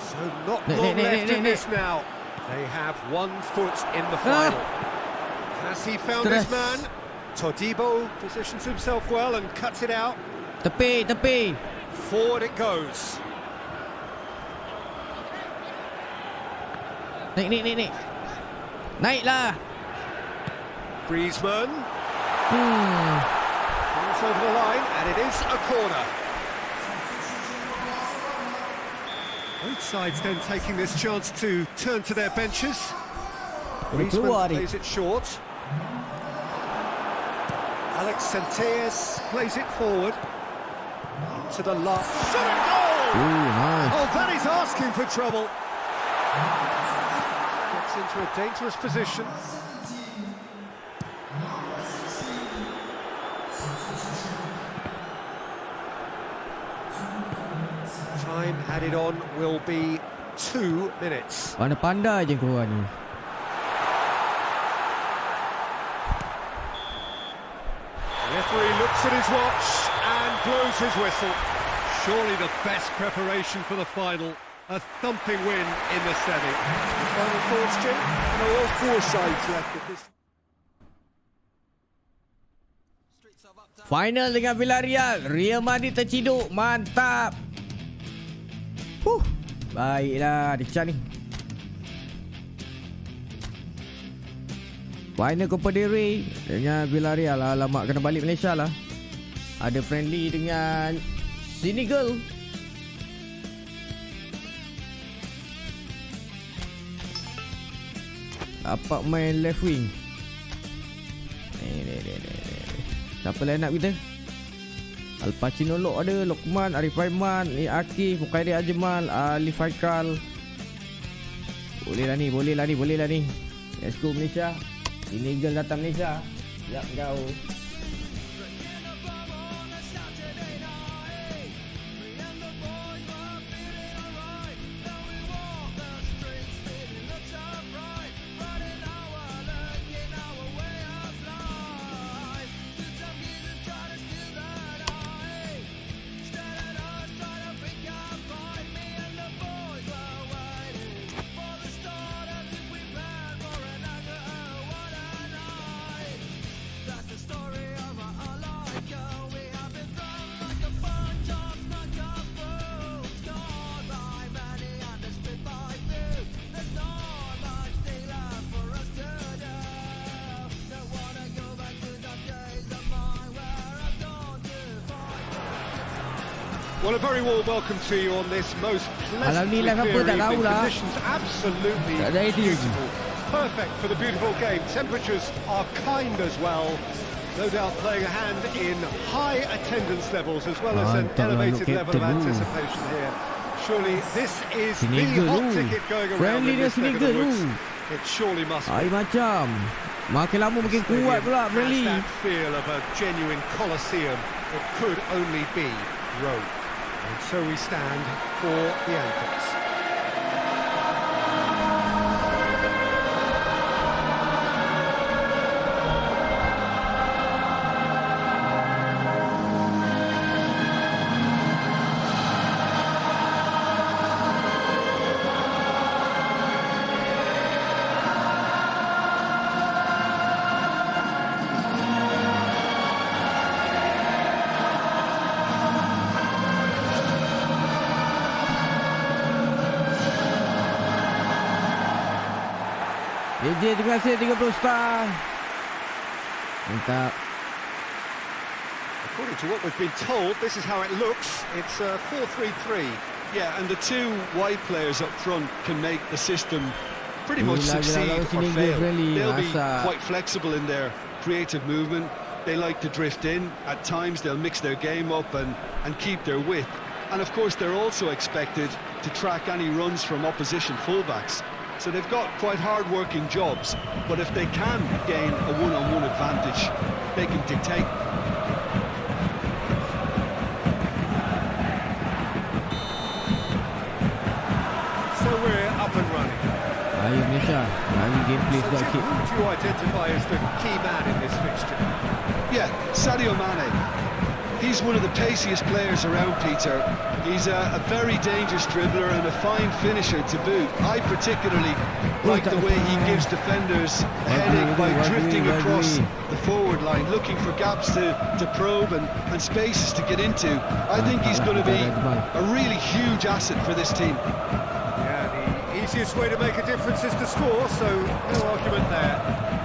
So not long left in this now. They have 1 foot in the final. Has he found his man? Todibo positions himself well and cuts it out. Tepi. Forward it goes. Naik. Naiklah. Griezmann. Balls over the line, and it is a corner. Both sides then taking this chance to turn to their benches. Griezmann plays it short. Alex Centelles plays it forward. Into the last. Shot and goal! Ooh, nice. Oh, that is asking for trouble. Gets into a dangerous position. Time added on will be 2 minutes. Pandai je korang ni. Referee looks at his watch and blows his whistle. Surely the best preparation for the final. A thumping win in the semi. Final thoughts, Jim? No, all 4 sides left at this. Final dengan Villarreal. Real Madrid terciduk. Mantap. Baiklah, Richard ni. Final Copa del Rey dengan Villarreal. Alamak, kena balik Malaysia lah. Ada friendly dengan Senegal. Dapat main left wing. Siapa line up kita? Al Pacino Lok ada, Lokman, Arifaiman, Akif, Mukairi Ajmal, Ali Faikal. Boleh lah ni. Let's go Malaysia. Senegal datang Malaysia. Siap kau. Story Well, a very warm welcome to you on this most pleasantly Alhamdulillah, clear siapa tak tahu evening. lah. Conditions absolutely Tak ada idea. beautiful. Perfect for the beautiful game. Temperatures are kind as well. No doubt playing a hand in high attendance levels as well as an Mantap lah, elevated look level of captain tu. anticipation here. Surely this is Sneaker the hot tu. ticket going around Friendly in dia this neck of sneaker the woods. tu. It surely must be. Ai macam makin lama makin kuat pula Has friendly. that feel of a genuine Colosseum. It could only be Rome. And so we stand for the anthems. DJ terima kasih 30 star. Mantap. According to what we've been told, this is how it looks. It's 4-3-3. Yeah, and the two wide players up front can make the system pretty much Gila, succeed gila, or sini fail. friendly, They'll be rasa. quite flexible in their creative movement. They like to drift in. At times they'll mix their game up and keep their width. And of course they're also expected to track any runs from opposition fullbacks. So they've got quite hard-working jobs, but if they can gain a one-on-one advantage, they can dictate. So we're up and running. Ayo Malaysia. Lagi gameplay So sedap Tim, sikit. who do you identify as the key man in this fixture? Yeah, Sadio Mane. He's one of the paciest players around, Peter. He's a very dangerous dribbler and a fine finisher to boot. I particularly like the way he gives defenders a headache by drifting across the forward line, looking for gaps to probe and spaces to get into. I think he's going to be a really huge asset for this team. Yeah, the easiest way to make a difference is to score, so no argument there.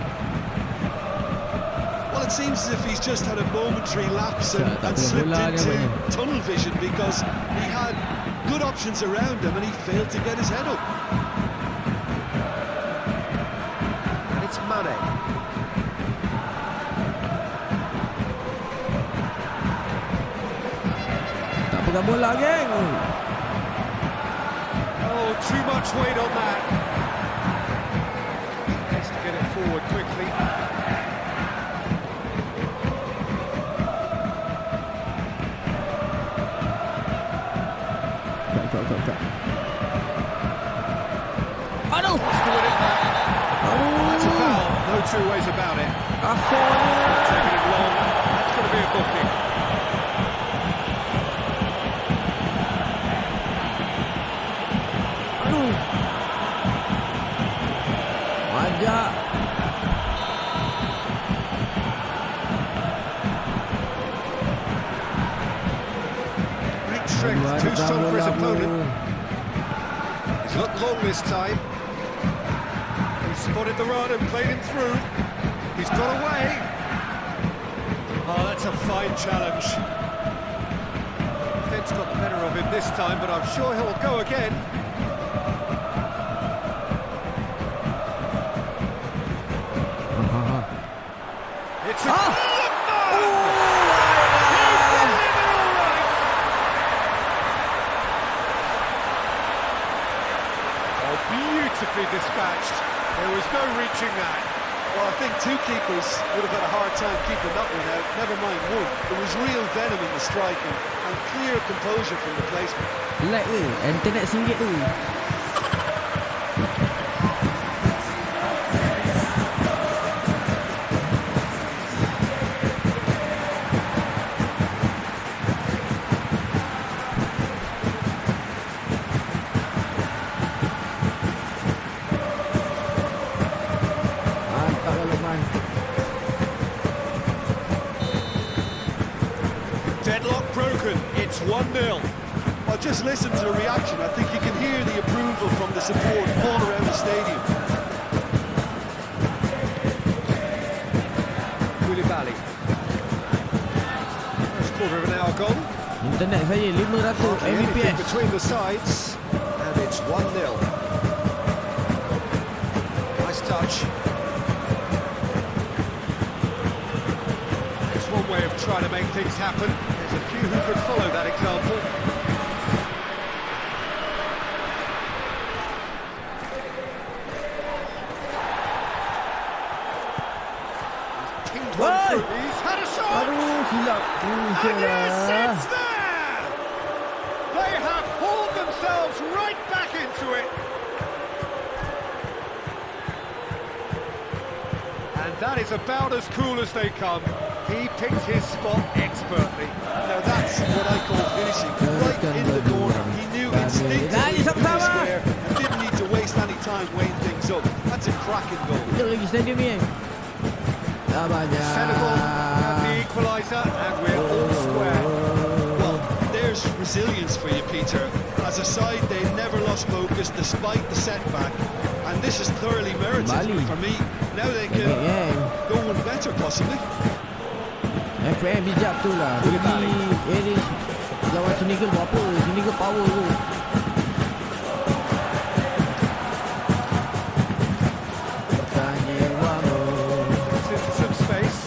Well, it seems as if he's just had a momentary lapse and Tak boleh slipped bola dia, into Mane. tunnel vision because he had good options around him and he failed to get his head up. And it's Mane. Tak pegang bola geng. Oh, too much weight on that. Has to get it forward quickly. Kak. Aduh. Has to win it back. That's a Aduh. foul. No two ways about it. Asal. Taking it long. That's going to be a booking. Aduh. Majak. Great strength. Too strong for his opponent. He's looked long this time. He spotted the run and played him through. He's got away. Oh, that's a fine challenge. Defence got the better of him this time, but I'm sure he'll go again. It's a beautifully dispatched. There was no reaching that. Well, I think two keepers would have had a hard time keeping that one out, never mind one. There was real venom in the strike and clear composure from the placement. Lag ke? Internet singgit tu. Mantap lah Lukman. Deadlock broken. It's 1-0. Well, just listen to the reaction. I think you can hear the approval from the support all around the stadium. Koulibaly. First quarter of an hour gone. Internet saya 500 Hardly anything Mbps. between the sides, and it's 1-0. Nice touch. It's one way of trying to make things happen. There's a few who could follow that example. He's pinged one Why? through. He's had a shot! Aduh, silap. And yes, it's there! They have hauled themselves right back into it. And that is about as cool as they come. He picked his spot expertly. Now that's what I call finishing. Right in the corner. He knew instinctively Dari, he was sama-sama. square and didn't need to waste any time weighing things up. That's a cracking goal. Kita lagi stadium ni. Sabarnya. Senegal have the equaliser, and we're all square. Well, there's resilience for you, Peter. As a side, they never lost focus despite the setback. And this is thoroughly merited Bali. for me. Now they can go on better, possibly. FM bijak tu lah. Pergi ARIF lawan Senegal buat apa? Senegal power tu. It's into some space.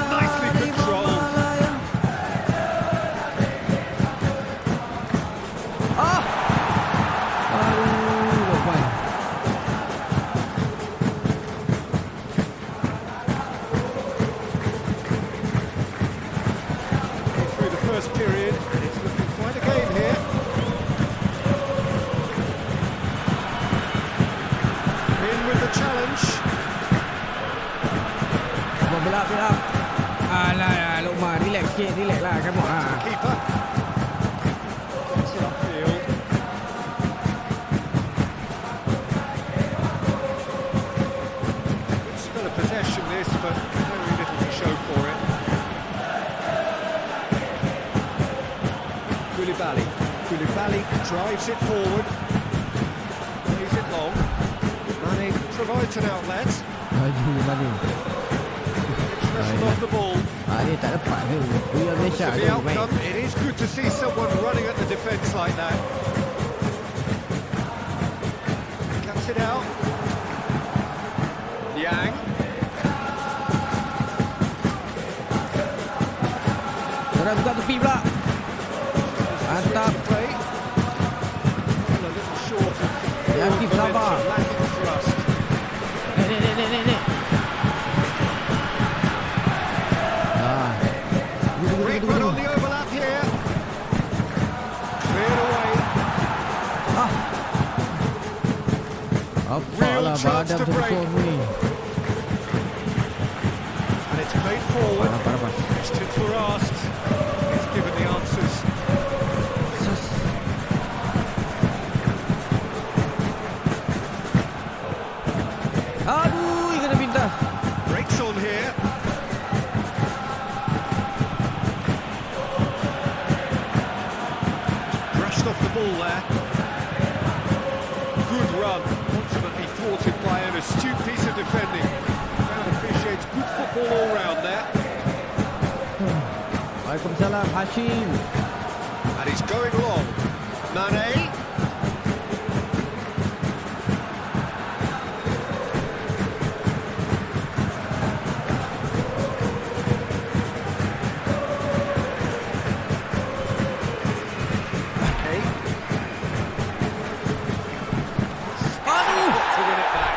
Nicely controlled. Aduh, Lokman. Through the first period, and it's looking quite a game here. In with the challenge. Belak. Alah, Lokman. Relax sikit, relax lah. Come on. Keeper. Gets it upfield. Good spell of possession this, but very little to show for it. Koulibaly drives it forward. Plays it long. Mane provides an outlet. Maju, maju. It's wrestled off the ball. Dia tak dapat tu. Punya Malaysia To the ada main. outcome, it is good to see someone running at the defence like that. Cuts it out. Yang. Orang buka tepi pula. Mantap. Play. Well, a little short of Aktif, momentum, sabar. lacking thrust. Nek. Great run on the overlap here. Cleared away. Real Apalah chance badan to break. tersong ni. And it's played forward. Parah. Questions were asked. He's given the answers. Aduh, kena pintas. Breaks on here. Brushed off the ball there. Good run. Ultimately thwarted by an astute piece of defending. Crowd appreciates good football all round there. Waalaikumsalam, Hashim. And he's going long. Mane. To win it back.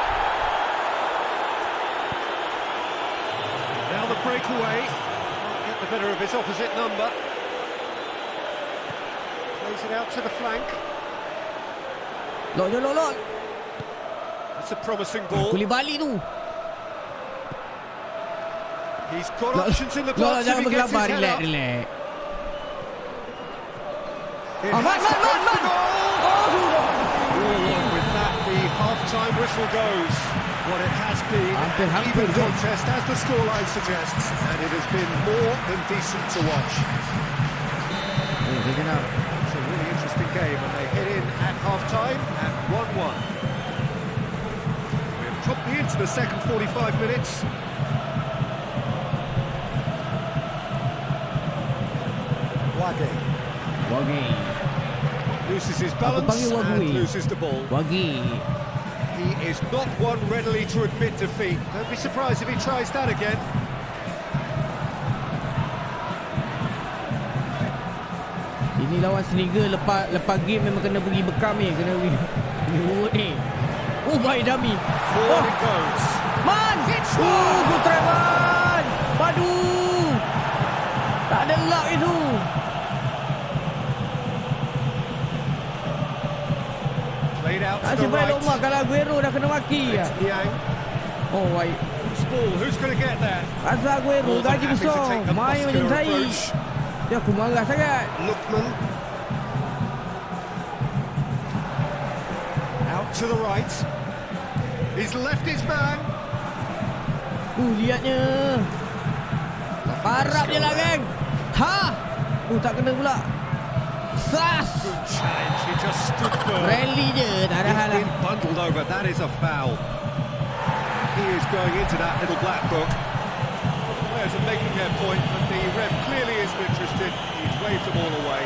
Now the breakaway. Can't get the better of his opposite number. Plays it out to the flank. Lok. That's a promising ball. Koulibaly tu. He's got options in the Lok, box if jangan he gets his bergelabah. head up. Relax. It Man. has crossed the goal. 4-1 with that, the half-time whistle goes. What it has been Hampir, an even hampir. contest, as the scoreline suggests, and it has been more than decent to watch. Dia kena. It's a really interesting game, and they head in at half-time at 1-1. We're promptly into the second 45 minutes. Wagi. Loses his Aku balance panggil and Wagi. loses the ball. Wagi. He is not one readily to admit defeat. Don't be surprised if he tries that again. Ini lawan Senegal, lepas game memang kena pergi bekam ni, kena pergi urut ni. Oh, baik Dami. Forward it goes. Man! Good try, Man! Padu! Tak ada luck itu. Played out to Nasib the baik right. Lomar, kalau Aguero dah kena maki. It's Niang. Oh, baik. Loose ball. Who's going to get there? Rasa Aguero, More than gaji happy to besar. take the Main macam muscular saya. approach. Dia aku marah sangat. Lukman. Out to the right. He's left his man. Lihatnya. Parap je lah, geng. Ha! Tak kena pula. Sas! Good challenge. He just stood firm. Rally je. Tak ada hal He's lah. been bundled over. That is a foul. He is going into that little black book. The players are making their point, and the ref clearly isn't interested. He's waved them all away.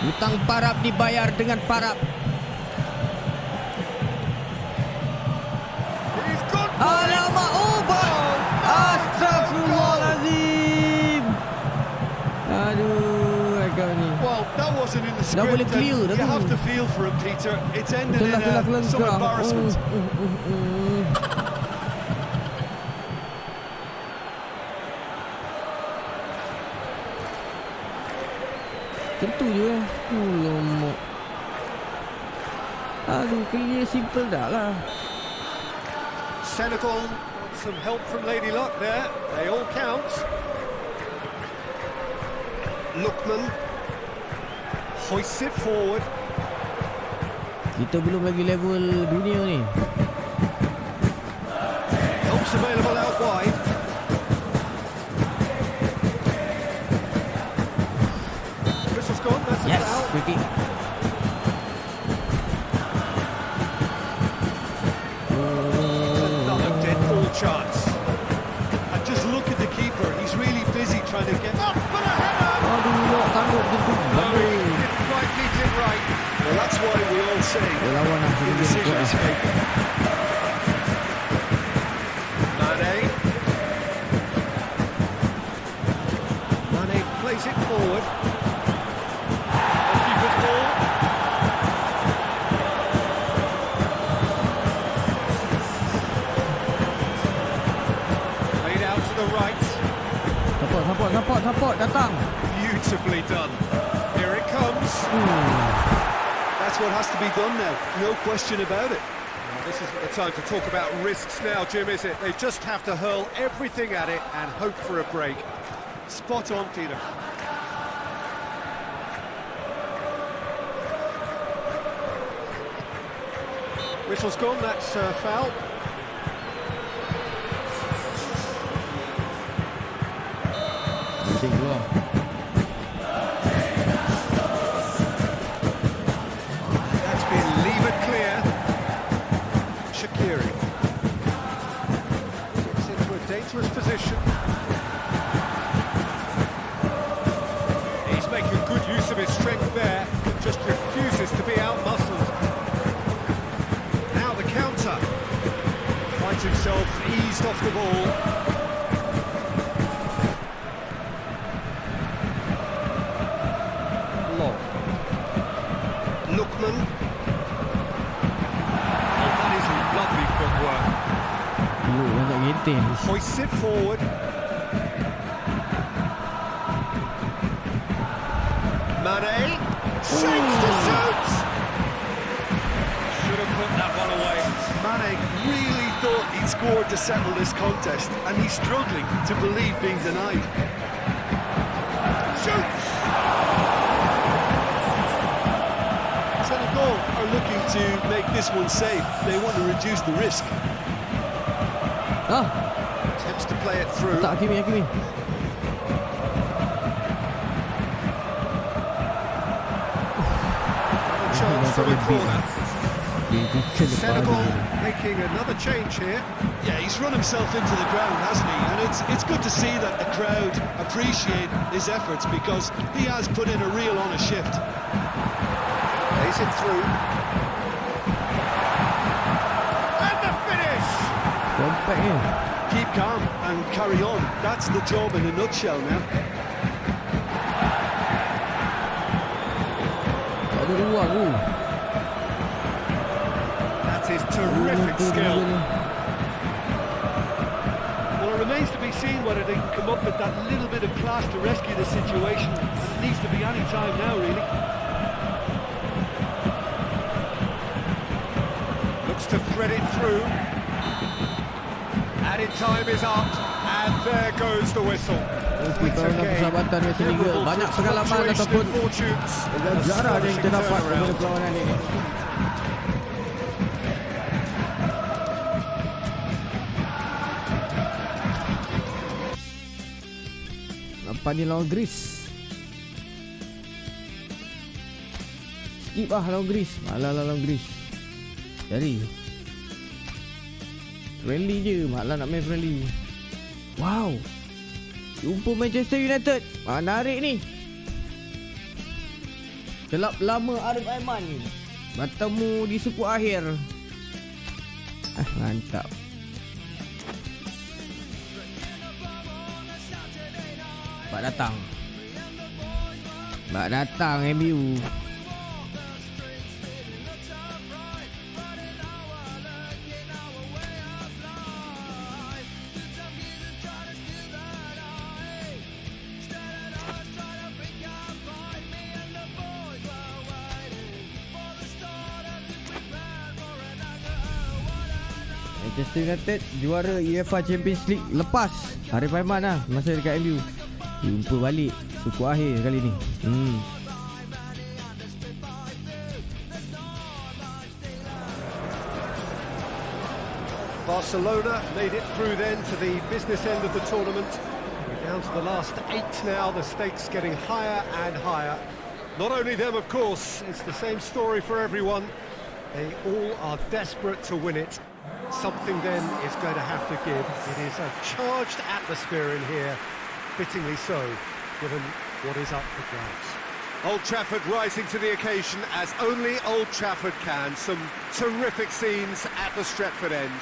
Hutang parap dibayar dengan parap. He's gone for it. Alamak, Astagfirullahalazim. Aduh, kau ni. Well, that wasn't in the Dah boleh script. clear And dah you tu. have to feel for him, Peter. It's ended in Kelas some kau. embarrassment. Tentu je. Lomok. Aduh, clear simple dah lah. Senegal got some help from Lady Luck there. They all count. Lukman hoists it forward. Kita belum lagi level dunia ni. Helps available out wide. Whistle's gone. That's a Yes, foul. free kick. Another dead ball chance. And just look at the keeper. He's really busy trying to get up for the header. Aduh, nak tangguh tentu. No, he didn't quite beat it right. Well, that's why we all say Dia lawan lah. the decision is made. Mane. Mane plays it forward. Keeper's ball. Played out to the right. Support, datang. Beautifully done. Here it comes. That's what has to be done now. No question about it. This isn't the time to talk about risks now, Jim, is it? They just have to hurl everything at it and hope for a break. Spot on, Peter. Whistle's gone, that's foul. Penting keluar. That's been levered clear. Shaqiri gets into a dangerous position. He's making good use of his strength there, just refuses to be out-muscled. Now the counter. Finds himself eased off the ball. Long. Lukman. Oh, that is lovely footwork. Banyak genting. Hoists it forward. Mane. Shapes to shoot! Should have put that one away. Mane really thought he'd scored to settle this contest, and he's struggling to believe being denied. Shoots! Senegal are looking to make this one safe. They want to reduce the risk. Attempts to play it through. Tak, Hakimi. Chance from a corner. Senegal making another change here. Yeah, he's run himself into the ground, hasn't he? And it's good to see that the crowd appreciate his efforts, because he has put in a real honest shift. Plays it through. And the finish! Keep calm and carry on. That's the job in a nutshell now. Ada ruang tu. That is terrific skill. Well, it remains to be seen whether they can come up with that little bit of class to rescue the situation. And it needs to be any time now, really. Looks to thread it through. Added time is up, and there goes the whistle. Kita orang persahabatan West Liga, banyak pengalaman ataupun sejarah yang kita dapat daripada perlawanan ini. Lepas ni lawan Greece. Skip lah lawan Greece. Malah lawan Greece. Jadi friendly je, malah nak main friendly. Wow, jumpa Manchester United. Menarik ni. Kelab lama ARIFaiman ni bertemu di suku akhir. Mantap. Bak datang MU. Manchester United juara UEFA Champions League lepas ARIFaiman lah masa dekat MU. Jumpa balik suku akhir kali ni. Barcelona made it through then to the business end of the tournament. We're down to the last 8 now, the stakes getting higher and higher. Not only them, of course, it's the same story for everyone. They all are desperate to win it. Something then is going to have to give. It is a charged atmosphere in here, fittingly so, given what is up for grabs. Old Trafford rising to the occasion as only Old Trafford can. Some terrific scenes at the Stretford end.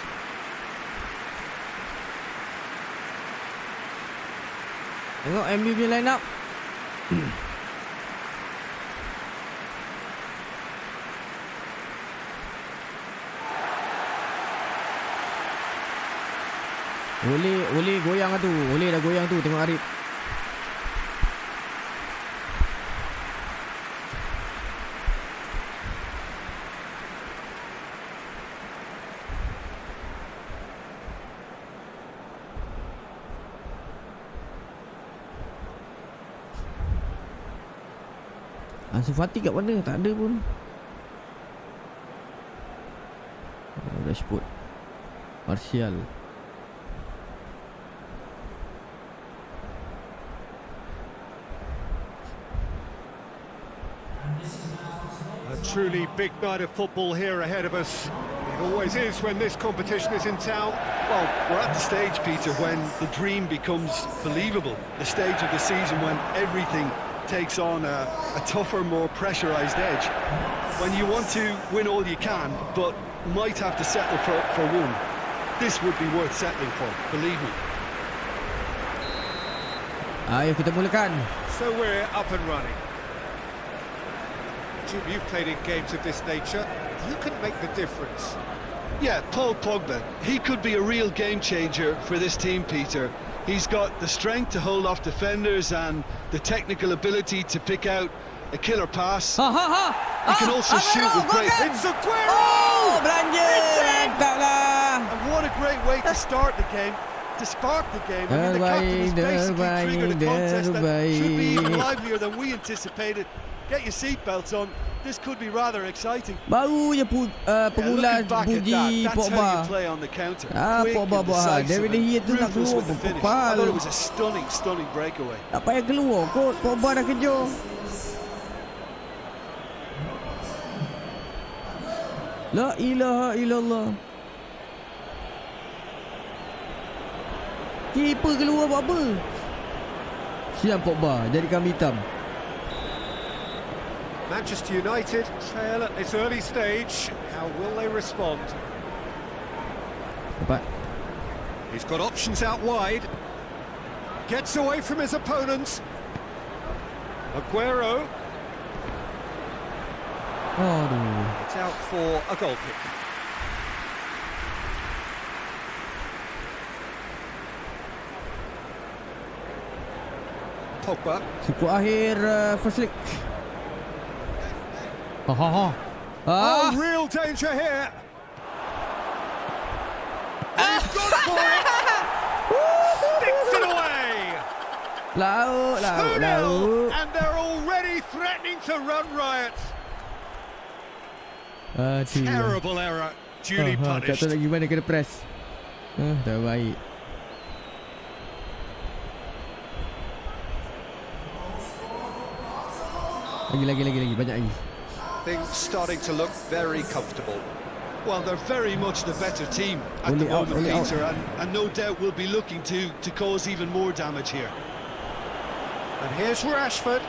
Tengok MU punya line up. Boleh goyang tu. Boleh dah goyang tu. Tengok Arif. Ansu Fati kat mana? Tak ada pun. Rashford, Martial. A truly big night of football here ahead of us. It always is when this competition is in town. Well, we're at the stage, Peter, when the dream becomes believable. The stage of the season when everything takes on a tougher, more pressurised edge. When you want to win all you can, but might have to settle for one. This would be worth settling for, believe me. Ayo kita mulakan. So we're up and running. Jim, you've played in games of this nature. Who can make the difference? Yeah, Paul Pogba. He could be a real game changer for this team, Peter. He's got the strength to hold off defenders and the technical ability to pick out a killer pass. He can also shoot with great... It's Aguero! Oh, belanja! Mantap lah! And what a great way to start the game, to spark the game. I mean, the captain has basically triggered a contest that should be even livelier than we anticipated. Get your seatbelts on. This could be rather exciting. Baru je pengulas puji Pogba. Pogba buat. David De Gea tu nak keluar Pogba. I thought it was a stunning breakaway. Tak payah keluar kot. Pogba dah kejar. La ilaha illallah. Keeper keluar buat apa? Siap Pogba, jadi kambing hitam. Manchester United trail at this early stage. How will they respond? Dapat. He's got options out wide. Gets away from his opponents. Aguero. Aduh. It's out for a goal kick. Pogba. Suku akhir first leg. Ha. Oh, real danger here. He's gone for it. Sticks it away. Laut. 2-0, and they're already threatening to run riot. Terrible error, duly Tak punished. tahu lagi mana kena press. Tak baik. Lagi. Banyak lagi. Things starting to look very comfortable. Well, they're very much the better team at the moment, Peter, and no doubt will be looking to cause even more damage here. And here's Rashford.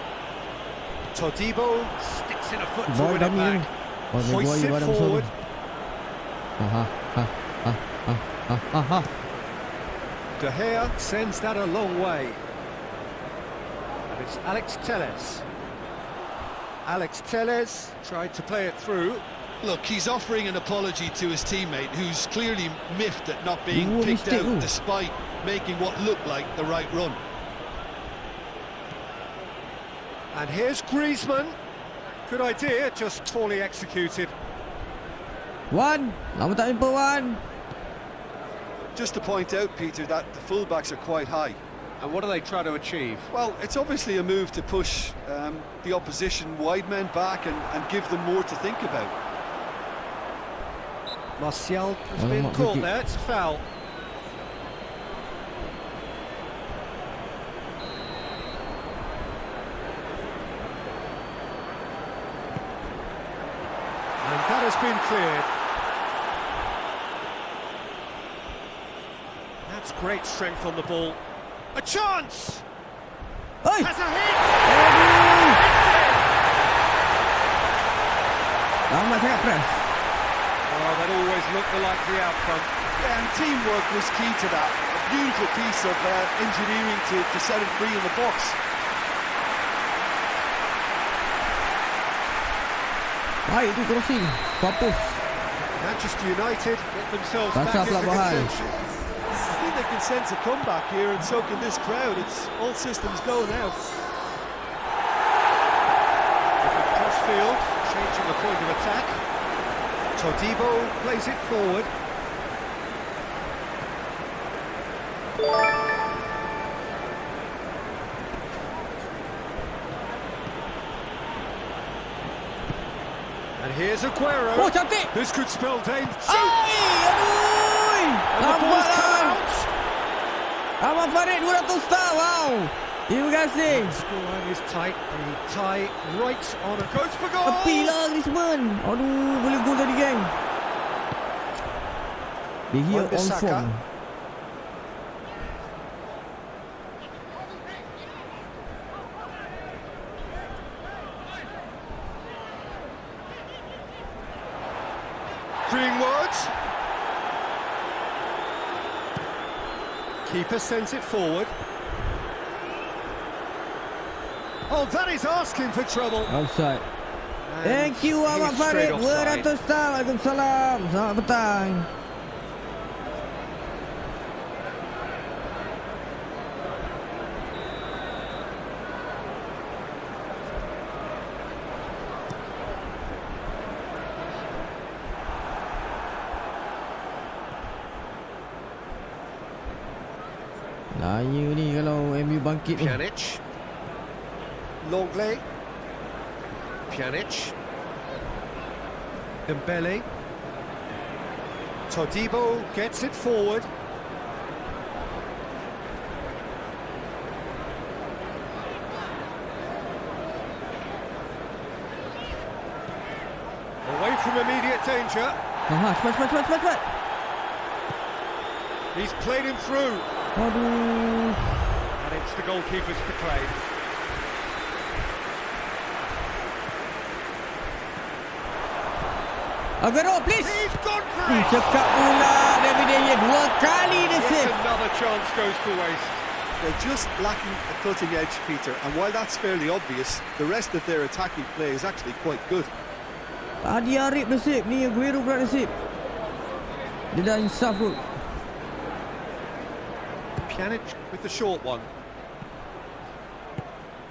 Todibo sticks in a foot to win it back. Hoists it forward. De Gea sends that a long way. And it's Alex Telles. Alex Telles tried to play it through. Look, he's offering an apology to his teammate, who's clearly miffed at not being picked out despite making what looked like the right run. And here's Griezmann. Good idea, just poorly executed. Wan, lama tak jumpa Wan. Just to point out, Peter, that the fullbacks are quite high. And what do they try to achieve? Well, it's obviously a move to push the opposition wide men back and give them more to think about. Martial has been caught there, it's a foul. And that has been cleared. That's great strength on the ball. A chance! Oi! Has a hit! Lama sangat press. Oh, that always looked like the outcome. Yeah, and teamwork was key to that. A beautiful piece of engineering to set it free in the box. Baik tu crossing. Papus. Manchester United get themselves back Pasal into pula bahal. contention. I think they can sense a comeback here, and so can this crowd. It's all systems go now. Looking cross-field, changing the point of attack. Todibo plays it forward. And here's Aguero. Oh, cantik. This could spell danger. Aduh. And the ball's come Lambat. out. Abang Farid 200 star. Wow. Terima kasih. Scoreline is tight. The tie right on. Goes for goal. Tepi lah Griezmann. Aduh, boleh gol tadi geng. Dia here on Wan-Bissaka. form. Greenwood. Keeper sends it forward. Oh, that is asking for trouble. Offside. And Thank you Abang he's straight Farid. offside. 200 star. Waalaikumsalam. Selamat petang. Laju ni kalau MU bangkit ni. Pjanic. Longley. Pjanic. Dembele. Todibo gets it forward. Away from from immediate danger. Cepat. He's played him through. Aduh. And it's the goalkeepers to claim. Agar, please. He's gone for it. Cekak pula David De Gea. 2 kali dia Yet save. another chance goes to waste. They're just lacking a cutting edge, Peter, and while that's fairly obvious, the rest of their attacking play is actually quite good. Tadi ARIF dah save. Ni Aguero pula dah save. Dia dah insaf kot. Pjanic with the short one.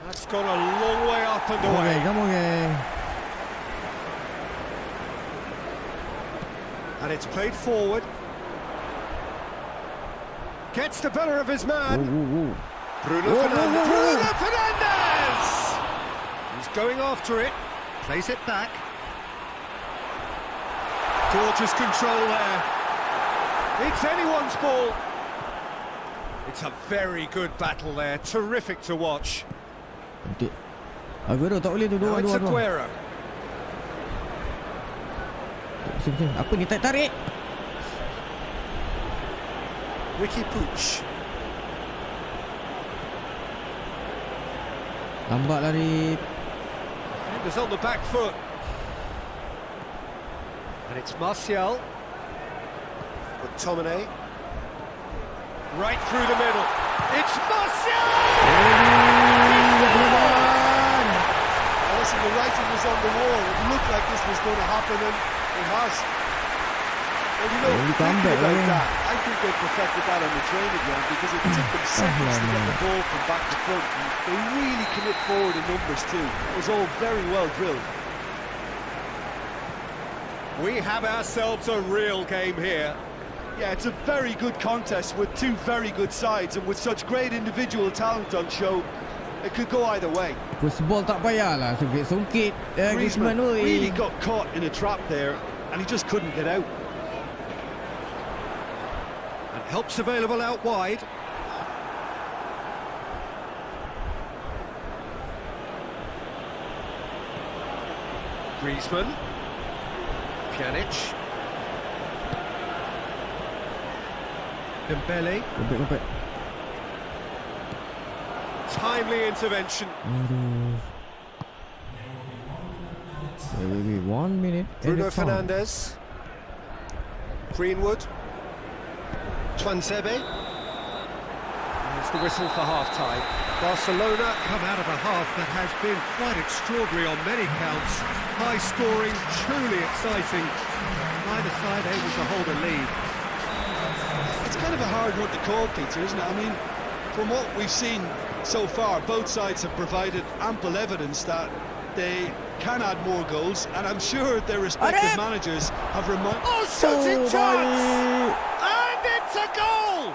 That's gone a long way up and away. Come on, gang. And it's played forward. Gets the better of his man. Bruno Fernandes! He's going after it. Plays it back. Gorgeous control there. It's anyone's ball. It's a very good battle there. Terrific to watch. Aguero tak boleh tu. Now it's Dua. Aguero. Apa ni, tarik? Ricky Puig. Lambat lari. Defenders on the back foot. And it's Martial. McTominay. Right through the middle. It's Martial! Listen, the writing was on the wall. It looked like this was going to happen, and it has. Well, you know, thinking about that, I think they perfected that on the training ground because it took them seconds to get the ball from back to front. And they really commit forward in numbers too. It was all very well drilled. We have ourselves a real game here. Yeah, it's a very good contest with two very good sides, and with such great individual talent on show, it could go either way. Football tak payahlah sungkit. Griezmann oi. really got caught in a trap there, and he just couldn't get out. And help's available out wide. Griezmann. Pjanic. Dembele. Kompet. Timely intervention. Maybe 1 minute. Bruno Fernandes. Greenwood. Tuanzebe. There's the whistle for half-time. Barcelona come out of a half that has been quite extraordinary on many counts. High scoring, truly exciting. Neither side able to hold a lead. It's kind of a hard one to call, Peter, isn't it? I mean, from what we've seen so far, both sides have provided ample evidence that they can add more goals, and I'm sure their respective managers have reminded... Oh, shooting chance! And it's a goal!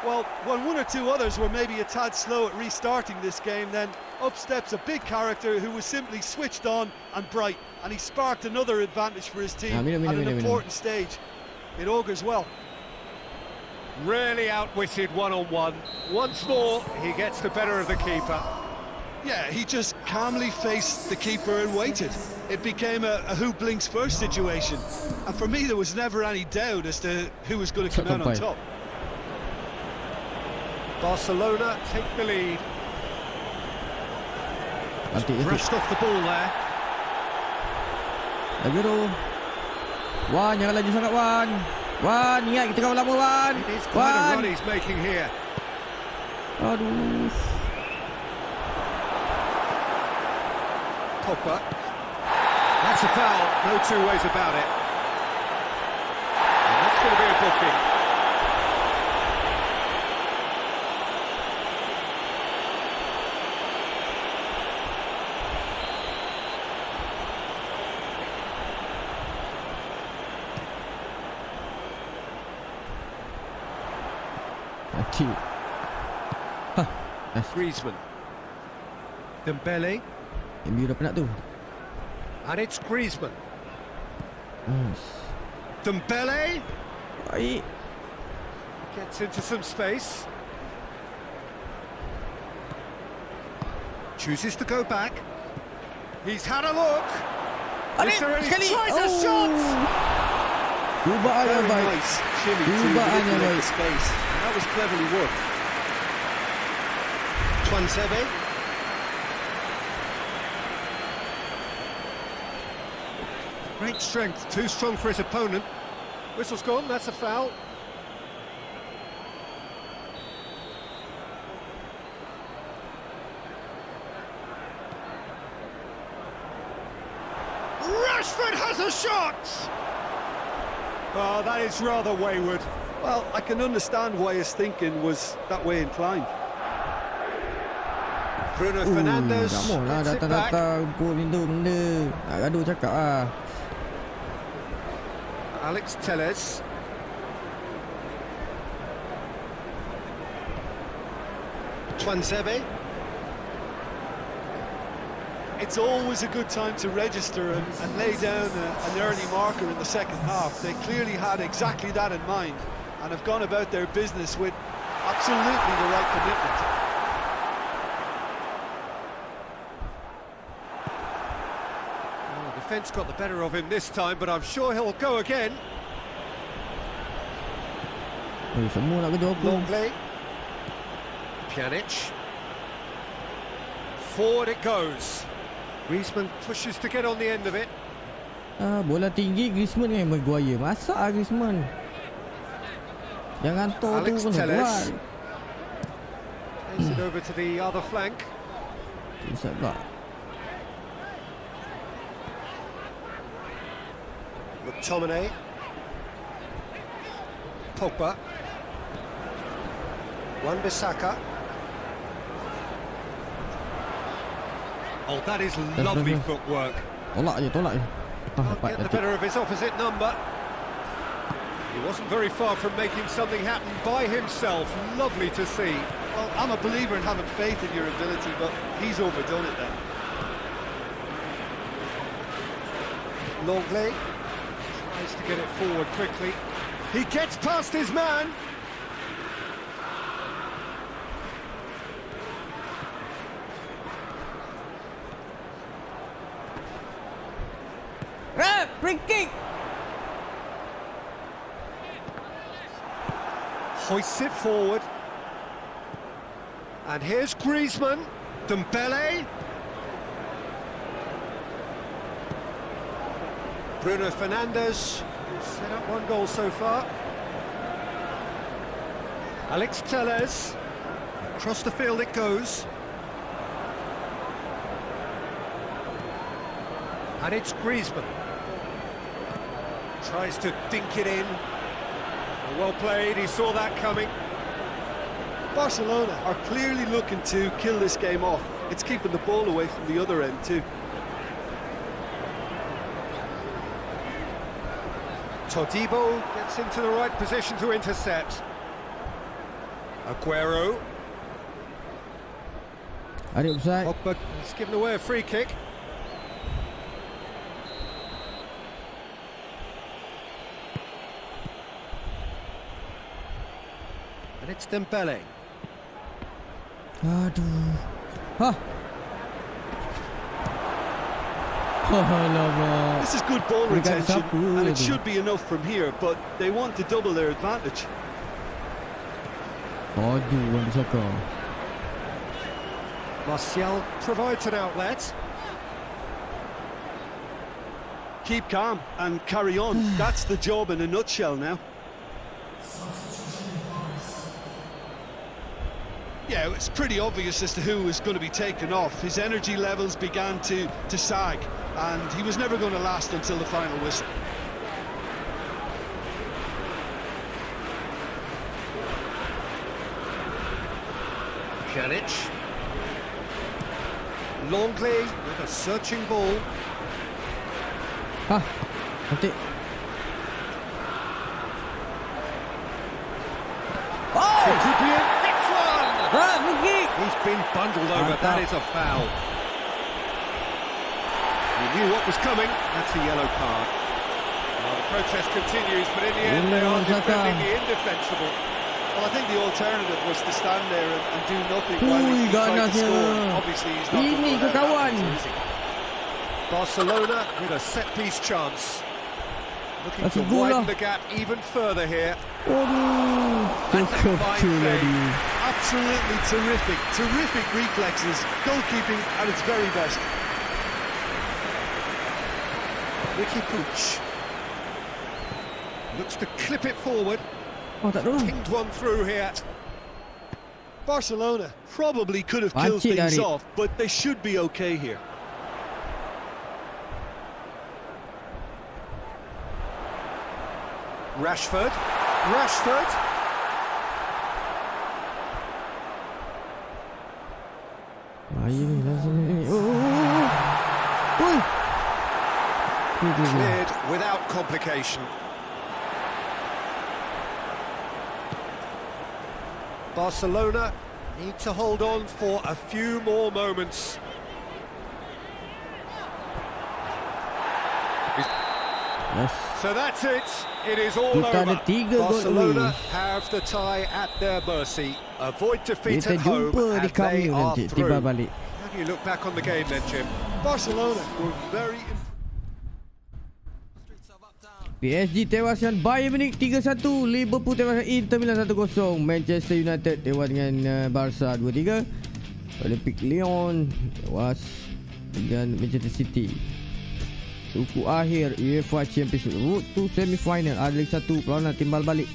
Well, when one or two others were maybe a tad slow at restarting this game, then up steps a big character who was simply switched on and bright, and he sparked another advantage for his team at an important stage. It augurs well. Really outwitted one-on-one. Once more, he gets the better of the keeper. Yeah, he just calmly faced the keeper and waited. It became a who blinks first situation. And for me, there was never any doubt as to who was going to come out on top. Barcelona take the lead. Brushed off the ball there. Aguero. Wan, jangan laju sangat Wan. Wan, ingat kita kawal lama Wan. It is quite a run he's making here. Aduh. Pogba. That's a foul, no two ways about it. And that's going to be a booking. Griezmann. Dembele. MU dah penat tu. And it's Griezmann. Dembele. Baik. Gets into some space. Chooses to go back. He's had a look. Arif Is there any sekali. tries a shot? Cubaan yang Very baik. nice shimmy to Cubaan yang manipulate baik. the space. And that was cleverly worked. Tuansebe. Great strength, too strong for his opponent. Whistle's gone, that's a foul. Rashford has a shot! Oh, that is rather wayward. Well, I can understand why his thinking was that way inclined. Bruno Fernandes Tak maulah gets it back. datang-datang gol benda. Nak gaduh cakap lah. Alex Telles. Tuansebe. It's always a good time to register and lay down an early marker in the second half. They clearly had exactly that in mind and have gone about their business with absolutely the right commitment. Oh, the defence got the better of him this time, but I'm sure he'll go again. Semua nak gaduh aku. Longley. Pjanic. Forward it goes. Griezmann pushes to get on the end of it. Bola tinggi Griezmann yang Maguire. Masak lah Griezmann. Jangan hantar tu Alex pun Telles. buat. Takes it over to the other flank. Bisa pula. McTominay. Pogba. Wan-Bissaka. Oh, that is lovely footwork. Tolak je. Can't Dapat get the detik. better of his opposite number. He wasn't very far from making something happen by himself. Lovely to see. Well, I'm a believer in having faith in your ability, but he's overdone it then. Longley tries to get it forward quickly. He gets past his man. Free kick. Hoists it forward. And here's Griezmann. Dembele. Bruno Fernandes. Set up one goal so far. Alex Telles. Across the field it goes. And it's Griezmann. Tries to dink it in. Well played, he saw that coming. Barcelona are clearly looking to kill this game off. It's keeping the ball away from the other end too. Todibo gets into the right position to intercept. Aguero. Arif offside. Pogba has given away a free kick. And it's Dembele. Aduh. Hah. Alamak. This is good ball Dekat retention, sapu and it tu. should be enough from here, but they want to double their advantage. Aduh, Wan-Bissaka. Martial provides an outlet. Keep calm and carry on. That's the job in a nutshell now. Yeah, it's pretty obvious as to who was going to be taken off. His energy levels began to sag, and he was never going to last until the final whistle. Pjanic. Longley with a searching ball. Hah. Cantik. Oh! It could be it. Next one! Free kick. He's been bundled over. Mantap. That is a foul. He knew what was coming. That's a yellow card. Well, the protest continues, but in the end, they are defending the indefensible. Well, I think the alternative was to stand there and do nothing while Ui, he tried to ganasnya. score. Obviously, he's not Ini going to ke let that kawan? happen, is he? Barcelona with a set-piece chance. Looking That's to a goal widen lah. the gap even further here. Aduh, That's a fine terkecil save. tadi. Absolutely terrific. Terrific reflexes. Goalkeeping at its very best. Ricky Puig looks to clip it forward. Oh, tak ada. Pinged one through here. Barcelona probably could have killed Pancit things dari. off, but they should be okay here. Rashford. Bahaya ni, langsung ni. Oh. Cleared without complication. Barcelona need to hold on for a few more moments. Yes. So that's it. It is all Kita ada over. 3 gol Barcelona each. have the tie at their mercy. Avoid defeat Kita at home, jumpa di and they kami are nanti. Tiba through. balik. How do you look back on the game then, Jim? Barcelona were very PSG tewaskan Bayern Munich 3-1, Liverpool tewaskan Inter Milan 1-0, Manchester United tewas dengan Barca 2-3, Olympique Lyon tewas dengan Manchester City. Suku akhir UEFA Champions League, road to semi-final, ada lagi satu perlawanan timbal balik.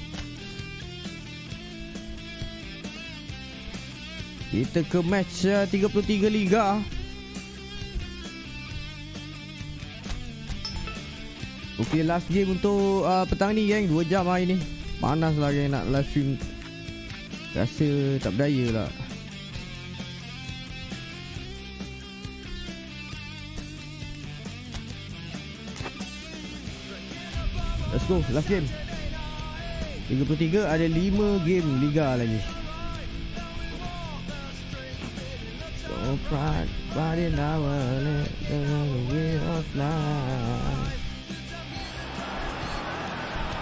Kita ke match 33 Liga. Okey, last game untuk petang ni geng, 2 jam hari ni. Panas lah geng nak live stream. Rasa tak berdaya lah. Let's go, last game. 33 ada 5 game Liga lagi. So proud, but in our way of life.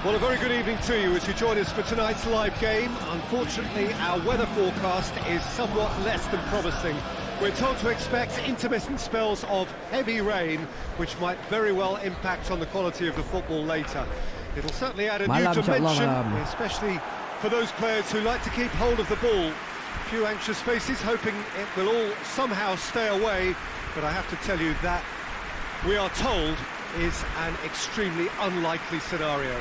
Well, a very good evening to you as you join us for tonight's live game. Unfortunately, our weather forecast is somewhat less than promising. We're told to expect intermittent spells of heavy rain, which might very well impact on the quality of the football later. It'll certainly add a new Malam, insyaAllah, dimension, malam. especially for those players who like to keep hold of the ball. A few anxious faces hoping it will all somehow stay away, but I have to tell you that we are told is an extremely unlikely scenario.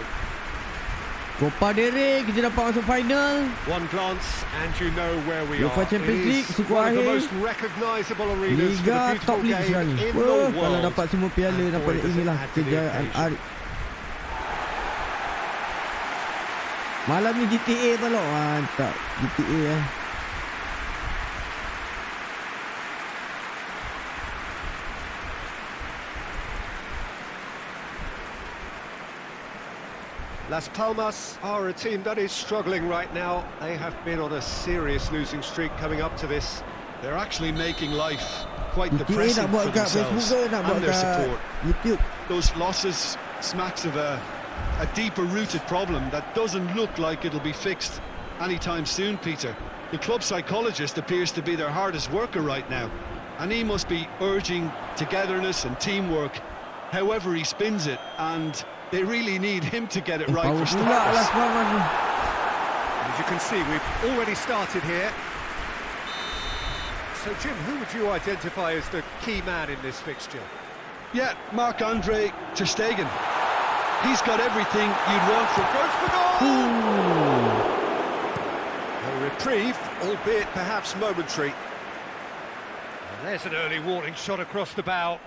Copa del Rey, kita dapat masuk final. One glance and you know where we UEFA are. Champions It League, is suku one of the akhir. most recognisable arenas for the Liga beautiful top league game sekarang ni. in the Wah, world. kalau dapat semua piala, And dapat boy, does it inilah add to the kejayaan occasion. ARIF. Malam ni GTA balok. Mantap, GTA Las Palmas are a team that is struggling right now. They have been on a serious losing streak coming up to this. They're actually making life quite GTA depressing nak buat for kat Facebook themselves ke nak buat and their kat support. YouTube. Those losses smacks of a deeper rooted problem that doesn't look like it'll be fixed anytime soon, Peter. The club psychologist appears to be their hardest worker right now, and he must be urging togetherness and teamwork however he spins it, and they really need him to get it right Power for pula Las starters. Palmas ni. As you can see, we've already started here. So, Jim, who would you identify as the key man in this fixture? Yeah, Marc-Andre ter Stegen. He's got everything you'd want from... Goes for goal! A reprieve, albeit perhaps momentary. And there's an early warning shot across the bow.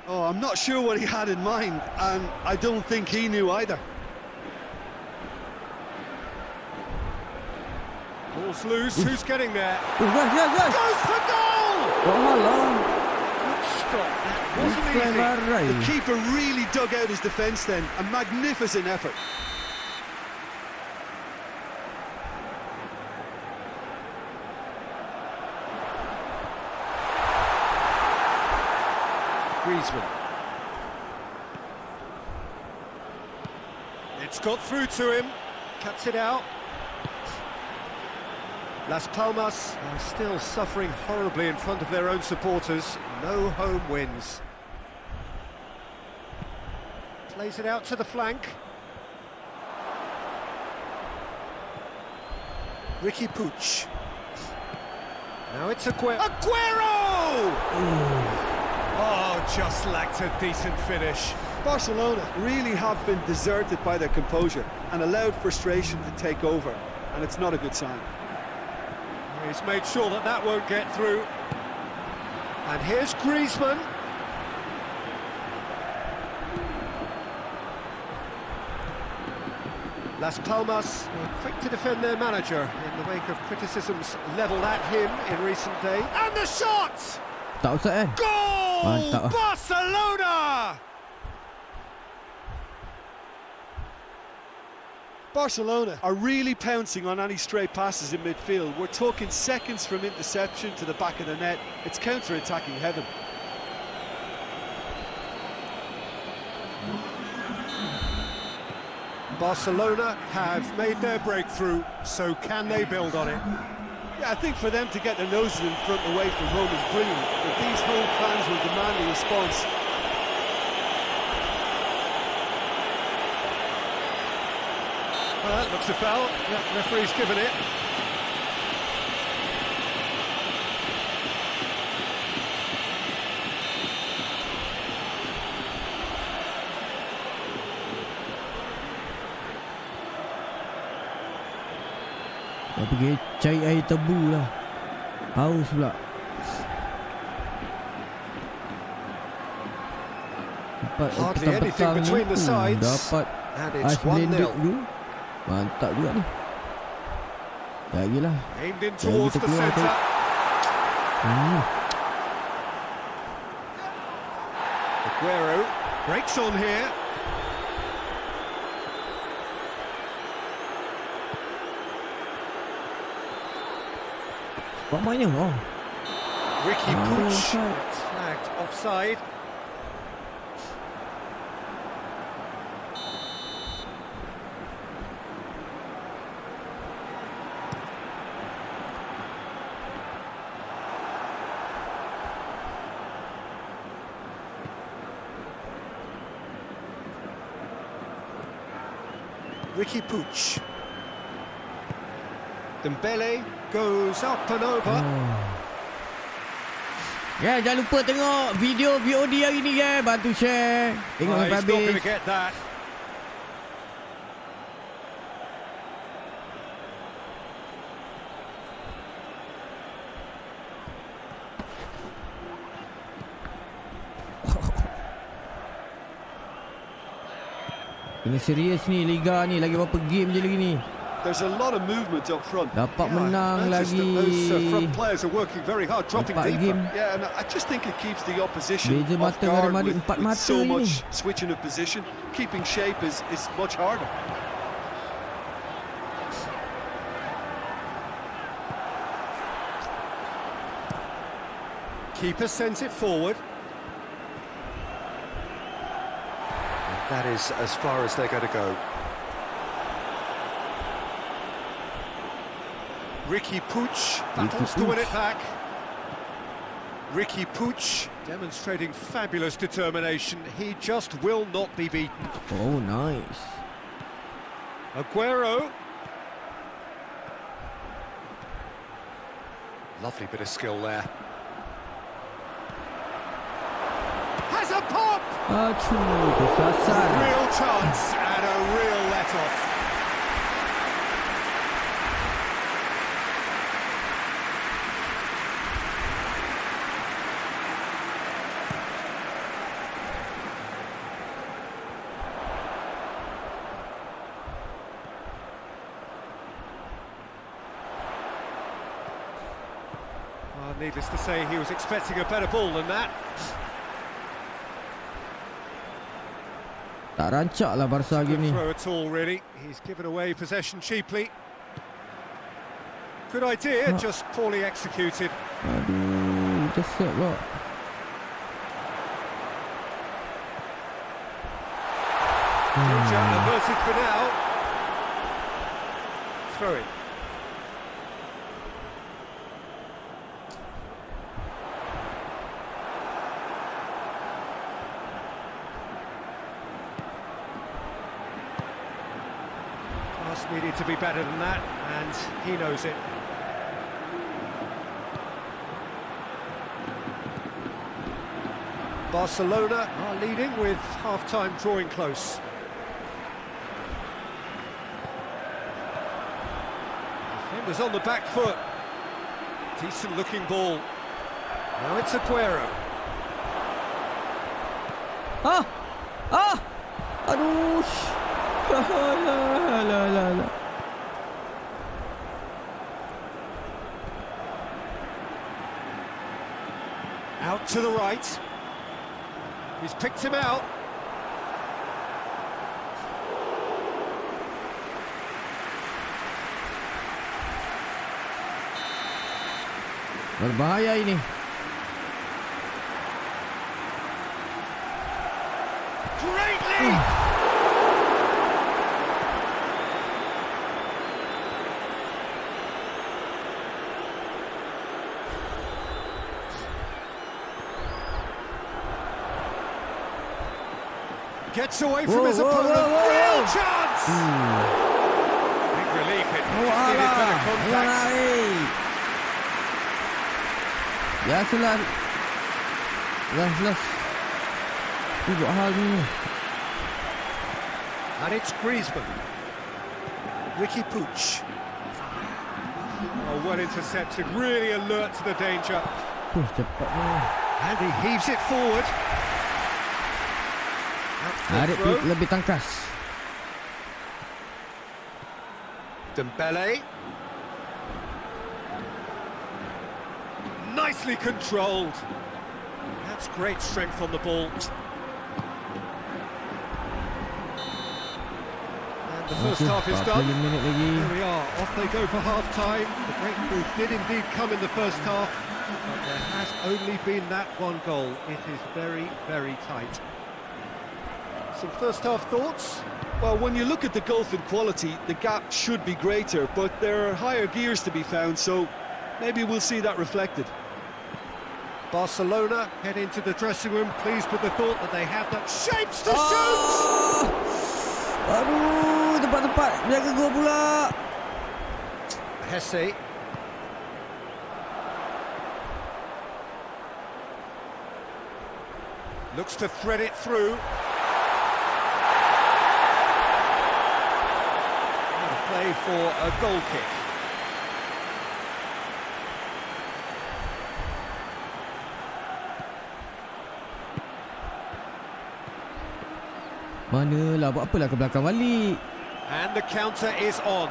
Oh, I'm not sure what he had in mind, and I don't think he knew either. Ball's loose, who's getting there? Gas. Goes for goal! Oh lah. Good stop, that wasn't easy. Barai. The keeper really dug out his defence then, a magnificent effort. Griezmann. It's got through to him, cuts it out. Las Palmas are still suffering horribly in front of their own supporters. No home wins. Plays it out to the flank. Ricky Puig. Now it's Aguero! Oh, just lacked a decent finish. Barcelona really have been deserted by their composure and allowed frustration to take over, and it's not a good sign. He's made sure that that won't get through. And here's Griezmann. Las Palmas were quick to defend their manager in the wake of criticisms levelled at him in recent days. And the shot! Tak usah kan? Goal! Mantap. Barcelona! Barcelona are really pouncing on any stray passes in midfield. We're talking seconds from interception to the back of the net. It's counter-attacking heaven. Barcelona have made their breakthrough, so can they build on it? Yeah, I think for them to get their noses in front away from home is brilliant, but these home fans will demand a response. Well, that looks a foul. Yeah, referee's given it. Dah pergi cari air tebu lah. Haus pula. Dapat Hardly anything petang-petang ni. between the sides. Dapat And ais it's 1-0. blended dulu. Mantap juga ni. Lagilah. Aimed in towards the centre. Aguero breaks on here. Buat mainnya. Oh. Ricky Puig. offside. It's flagged offside. Ricky Puig. Dembele goes up and over. Ya, jangan lupa tengok video VOD hari ni ya. Bantu share. Tengok sampai He's not going habis. to get that. Ini serius ni Liga ni. Lagi berapa game je lagi ni. There's a lot of movement up front. Dapat Yeah, menang I noticed lagi. that those front players are working very hard, dropping 4 deeper. game. Yeah, and I just think it keeps the opposition Beza off mata dengan guard Madrid, with, 4 with mata so ini. much switching of position. Keeping shape is much harder. Keeper sends it forward. And that is as far as they're going to go. Ricky Puig battles to win it back. Ricky Puig demonstrating fabulous determination. He just will not be beaten. Oh, nice. Aguero. Lovely bit of skill there. Has a pop! Aduh, kesasar. Real chance and a real let-off. Well, needless to say, he was expecting a better ball than that. Tak rancak lah Barca game ni. Good throw at all, really. He's given away possession cheaply. Good idea, just poorly executed. Aduh, terset pula. Danger averted for now. Throw it. needed to be better than that, and he knows it. Barcelona are leading with half-time drawing close. Defenders on the back foot. Decent looking ball. Now it's Aguero. Aduh. La. Out to the right. He's picked him out. Berbahaya ini. Great lead! Gets away from his opponent. Real chance! Big relief. It needed better contact. Biasalah. Jelas. Dia buat hal ni. And it's Griezmann. Ricky Puig. Oh, well intercepted. Really alert to the danger. Cepat ni. And he heaves it forward. Arif lebih tangkas. Dembele. Nicely controlled. That's great strength on the ball. And the first half is done. Here we are, off they go for half-time. The breakthrough did indeed come in the first half, but there has only been that one goal. It is very, very tight. Some first-half thoughts? Well, when you look at the gulf in quality, the gap should be greater, but there are higher gears to be found, so maybe we'll see that reflected. Barcelona head into the dressing room, pleased with the thought that they have that shapes to shoot! Aduh, tepat-tepat. Jaga gol pula. Hesse. Looks to thread it through. Play for a goal kick. Manalah, buat apalah ke belakang balik. And the counter is on.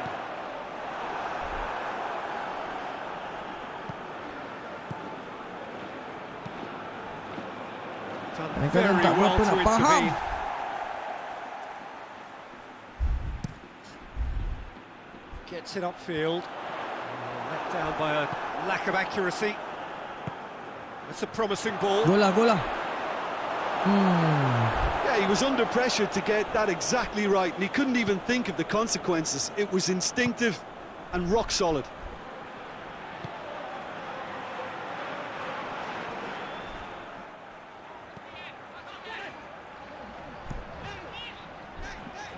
Done very well to intervene. Gets it upfield. Let down by a lack of accuracy. That's a promising ball. Gol lah. Yeah, he was under pressure to get that exactly right, and he couldn't even think of the consequences. It was instinctive and rock solid.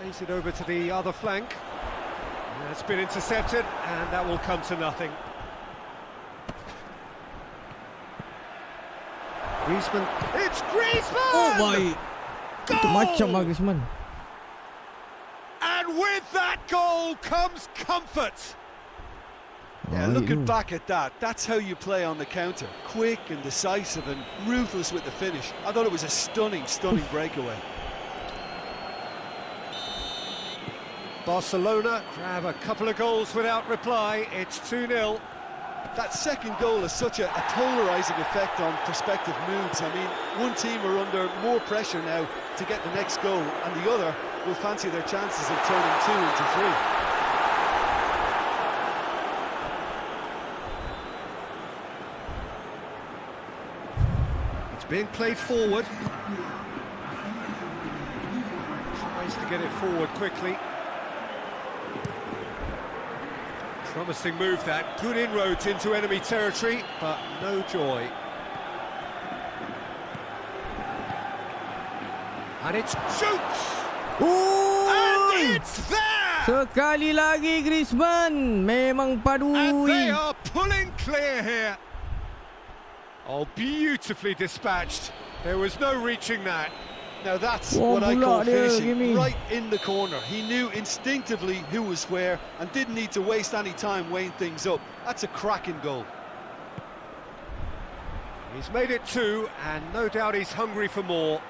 Plays it over to the other flank. It's been intercepted, and that will come to nothing. Griezmann. It's Griezmann! Oh my! Itu macam Griezmann. And with that goal comes comfort. Yeah, looking back at that, that's how you play on the counter. Quick and decisive and ruthless with the finish. I thought it was a stunning breakaway. Barcelona grab a couple of goals without reply. It's 2-0. That second goal has such a polarising effect on prospective moods. I mean, one team are under more pressure now to get the next goal, and the other will fancy their chances of turning 2 into 3. It's being played forward. Tries to get it forward quickly. Promising move that, good inroads into enemy territory, but no joy. And it's shoots! Oh! And it's there! Sekali lagi Griezmann. Memang padu. And they are pulling clear here. Oh, beautifully dispatched. There was no reaching that. Now that's Oh, what I call pula dia, finishing, Jimmy. right in the corner. He knew instinctively who was where and didn't need to waste any time weighing things up. That's a cracking goal. He's made it 2, and no doubt he's hungry for more.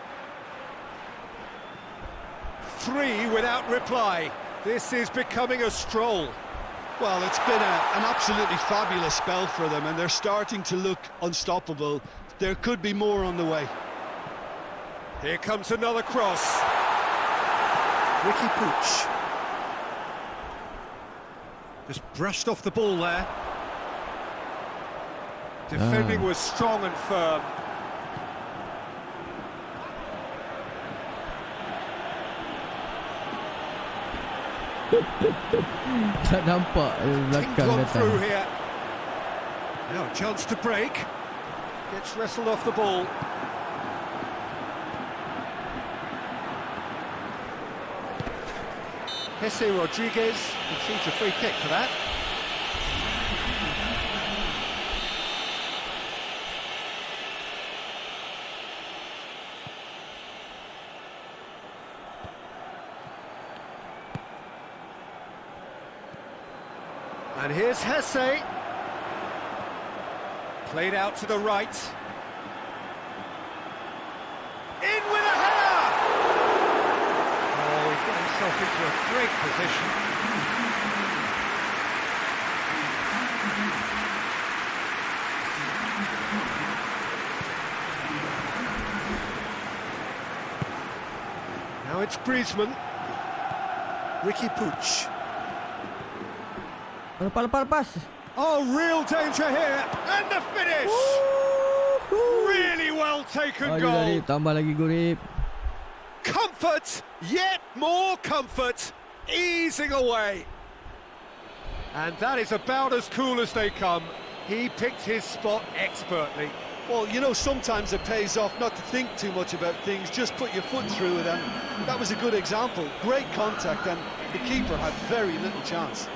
3 without reply. This is becoming a stroll. Well, it's been an absolutely fabulous spell for them, and they're starting to look unstoppable. There could be more on the way. Here comes another cross. Ricky Puig. Just brushed off the ball there. Defending was strong and firm. Tak nampak belakang Gone datang. through here. Now a chance to break. Gets wrestled off the ball. Jesse Rodriguez receives a free kick for that. And here's Hesse. Played out to the right. In with a header! Oh, he got himself into a great position. Now it's Griezmann. Ricky Puig. Lepas. Oh, real danger here, and the finish! Really well taken Dari, goal. tambah lagi Gurib. Comfort, yet more comfort, easing away. And that is about as cool as they come. He picked his spot expertly. Well, you know, sometimes it pays off not to think too much about things, just put your foot through it, and that was a good example. Great contact, and the keeper had very little chance.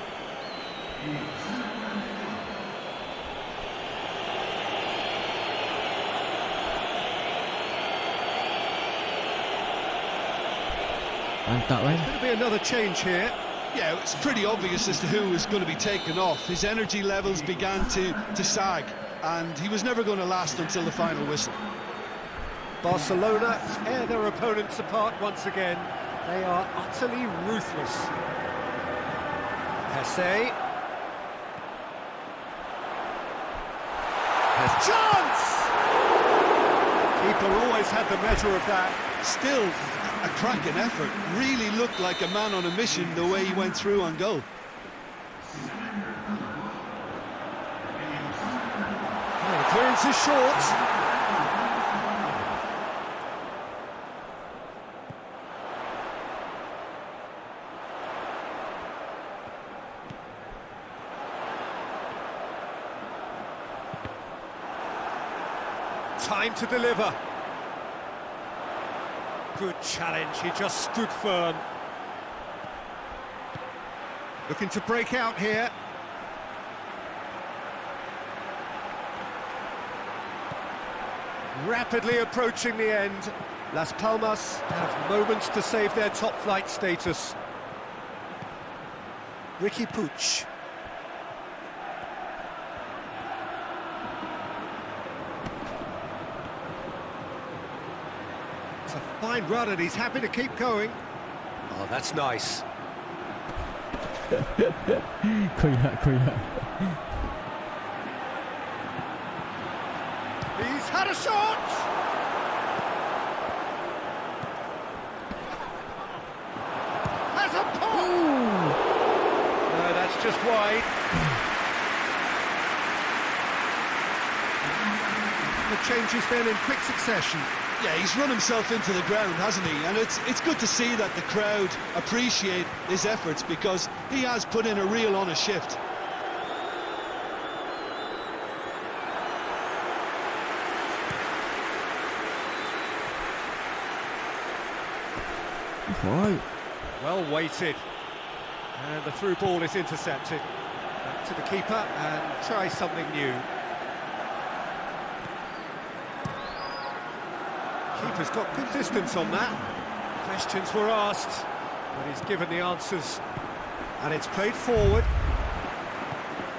Mantap kan? Going to be another change here. Yeah, it's pretty obvious as to who was going to be taken off. His energy levels began to sag, and he was never going to last until the final whistle. Barcelona tear their opponents apart once again. They are utterly ruthless. Hesse. Has chance! Keeper always had the measure of that. Still a cracking effort. Really looked like a man on a mission the way he went through on goal. Oh, the clearance is short. Time to deliver. Good challenge, he just stood firm. Looking to break out here. Rapidly approaching the end. Las Palmas have moments to save their top flight status. Ricky Puig. It's a fine run and he's happy to keep going. Oh, that's nice. Koyak. He's had a shot! Has a pop! No, that's just wide. The changes then in quick succession. Yeah, he's run himself into the ground, hasn't he? And it's good to see that the crowd appreciate his efforts, because he has put in a real honest shift. Right. Well weighted. And the through ball is intercepted. Back to the keeper and try something new. Keeper's got good distance on that. Questions were asked, but he's given the answers. And it's played forward.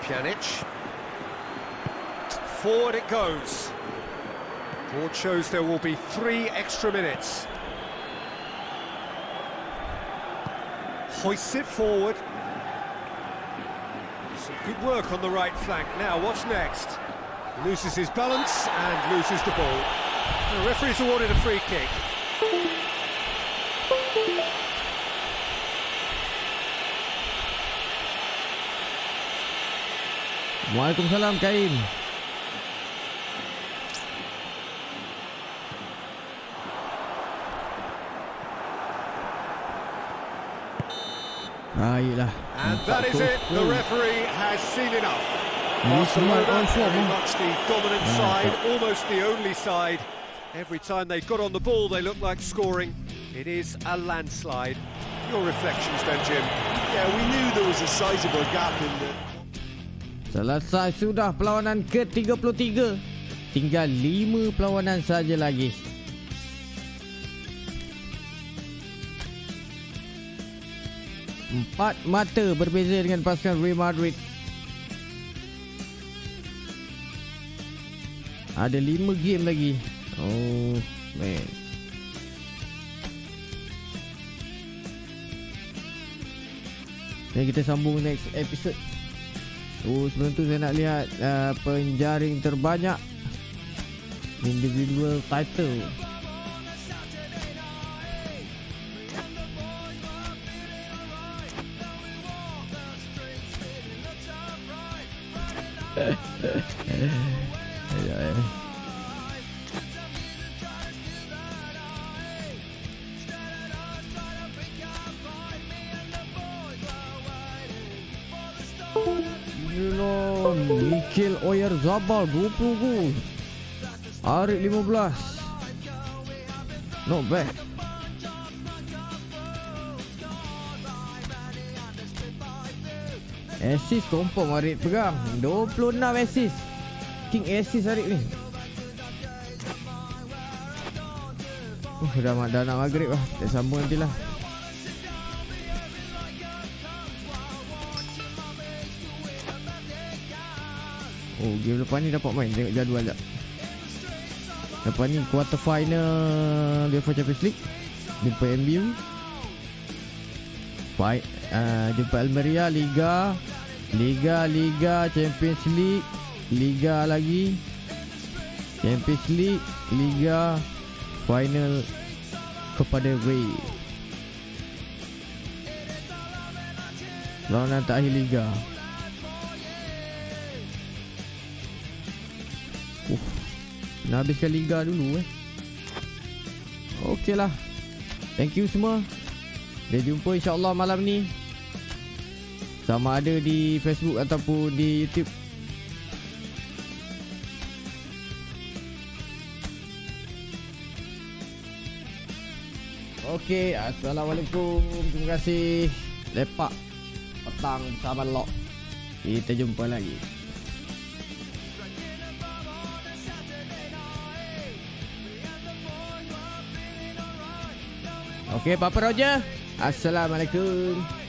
Pjanic. Forward it goes. Board shows there will be 3 extra minutes. Hoists it forward. Some good work on the right flank. Now, what's next? Loses his balance and loses the ball. The referee's awarded a free kick. Waalaikumsalam Kaim. Baiklah. And that is it. The referee has seen enough. Barcelona very much the dominant side, almost the only side. Every time they got on the ball, they looked like scoring. It is a landslide. Your reflections then, Jim? Yeah, we knew there was a sizable gap in the... Selesai sudah perlawanan ke-33. Tinggal 5 perlawanan saja lagi. Empat mata berbeza dengan pasukan Real Madrid. Ada 5 game lagi. Oh man. Dan kita sambung next episode. Sebelum tu saya nak lihat penjaring terbanyak individual title. Mikil Oyer Zabal 20 gol. ARIF 15. Not bad. Assist confirm ARIF pegang. 26 assist. King assist ARIF ni. Dah nak maghrib lah. Kita sambung nantilah. Oh, game lepas ni dapat main. Tengok jadual tak. Lepas ni quarter final UEFA Champions League. Jumpa MU. Jumpa Almeria. Liga, Champions League. Liga lagi, Champions League, Liga, final kepada Ray. Lawanan terakhir Liga. Nak habiskan Liga dulu Okey lah. Thank you semua. Kita jumpa insyaAllah malam ni. Sama ada di Facebook ataupun di YouTube. Okey, Assalamualaikum. Terima kasih. Lepak petang bersama Lock. Kita jumpa lagi. Okey, Papa Roger. Assalamualaikum.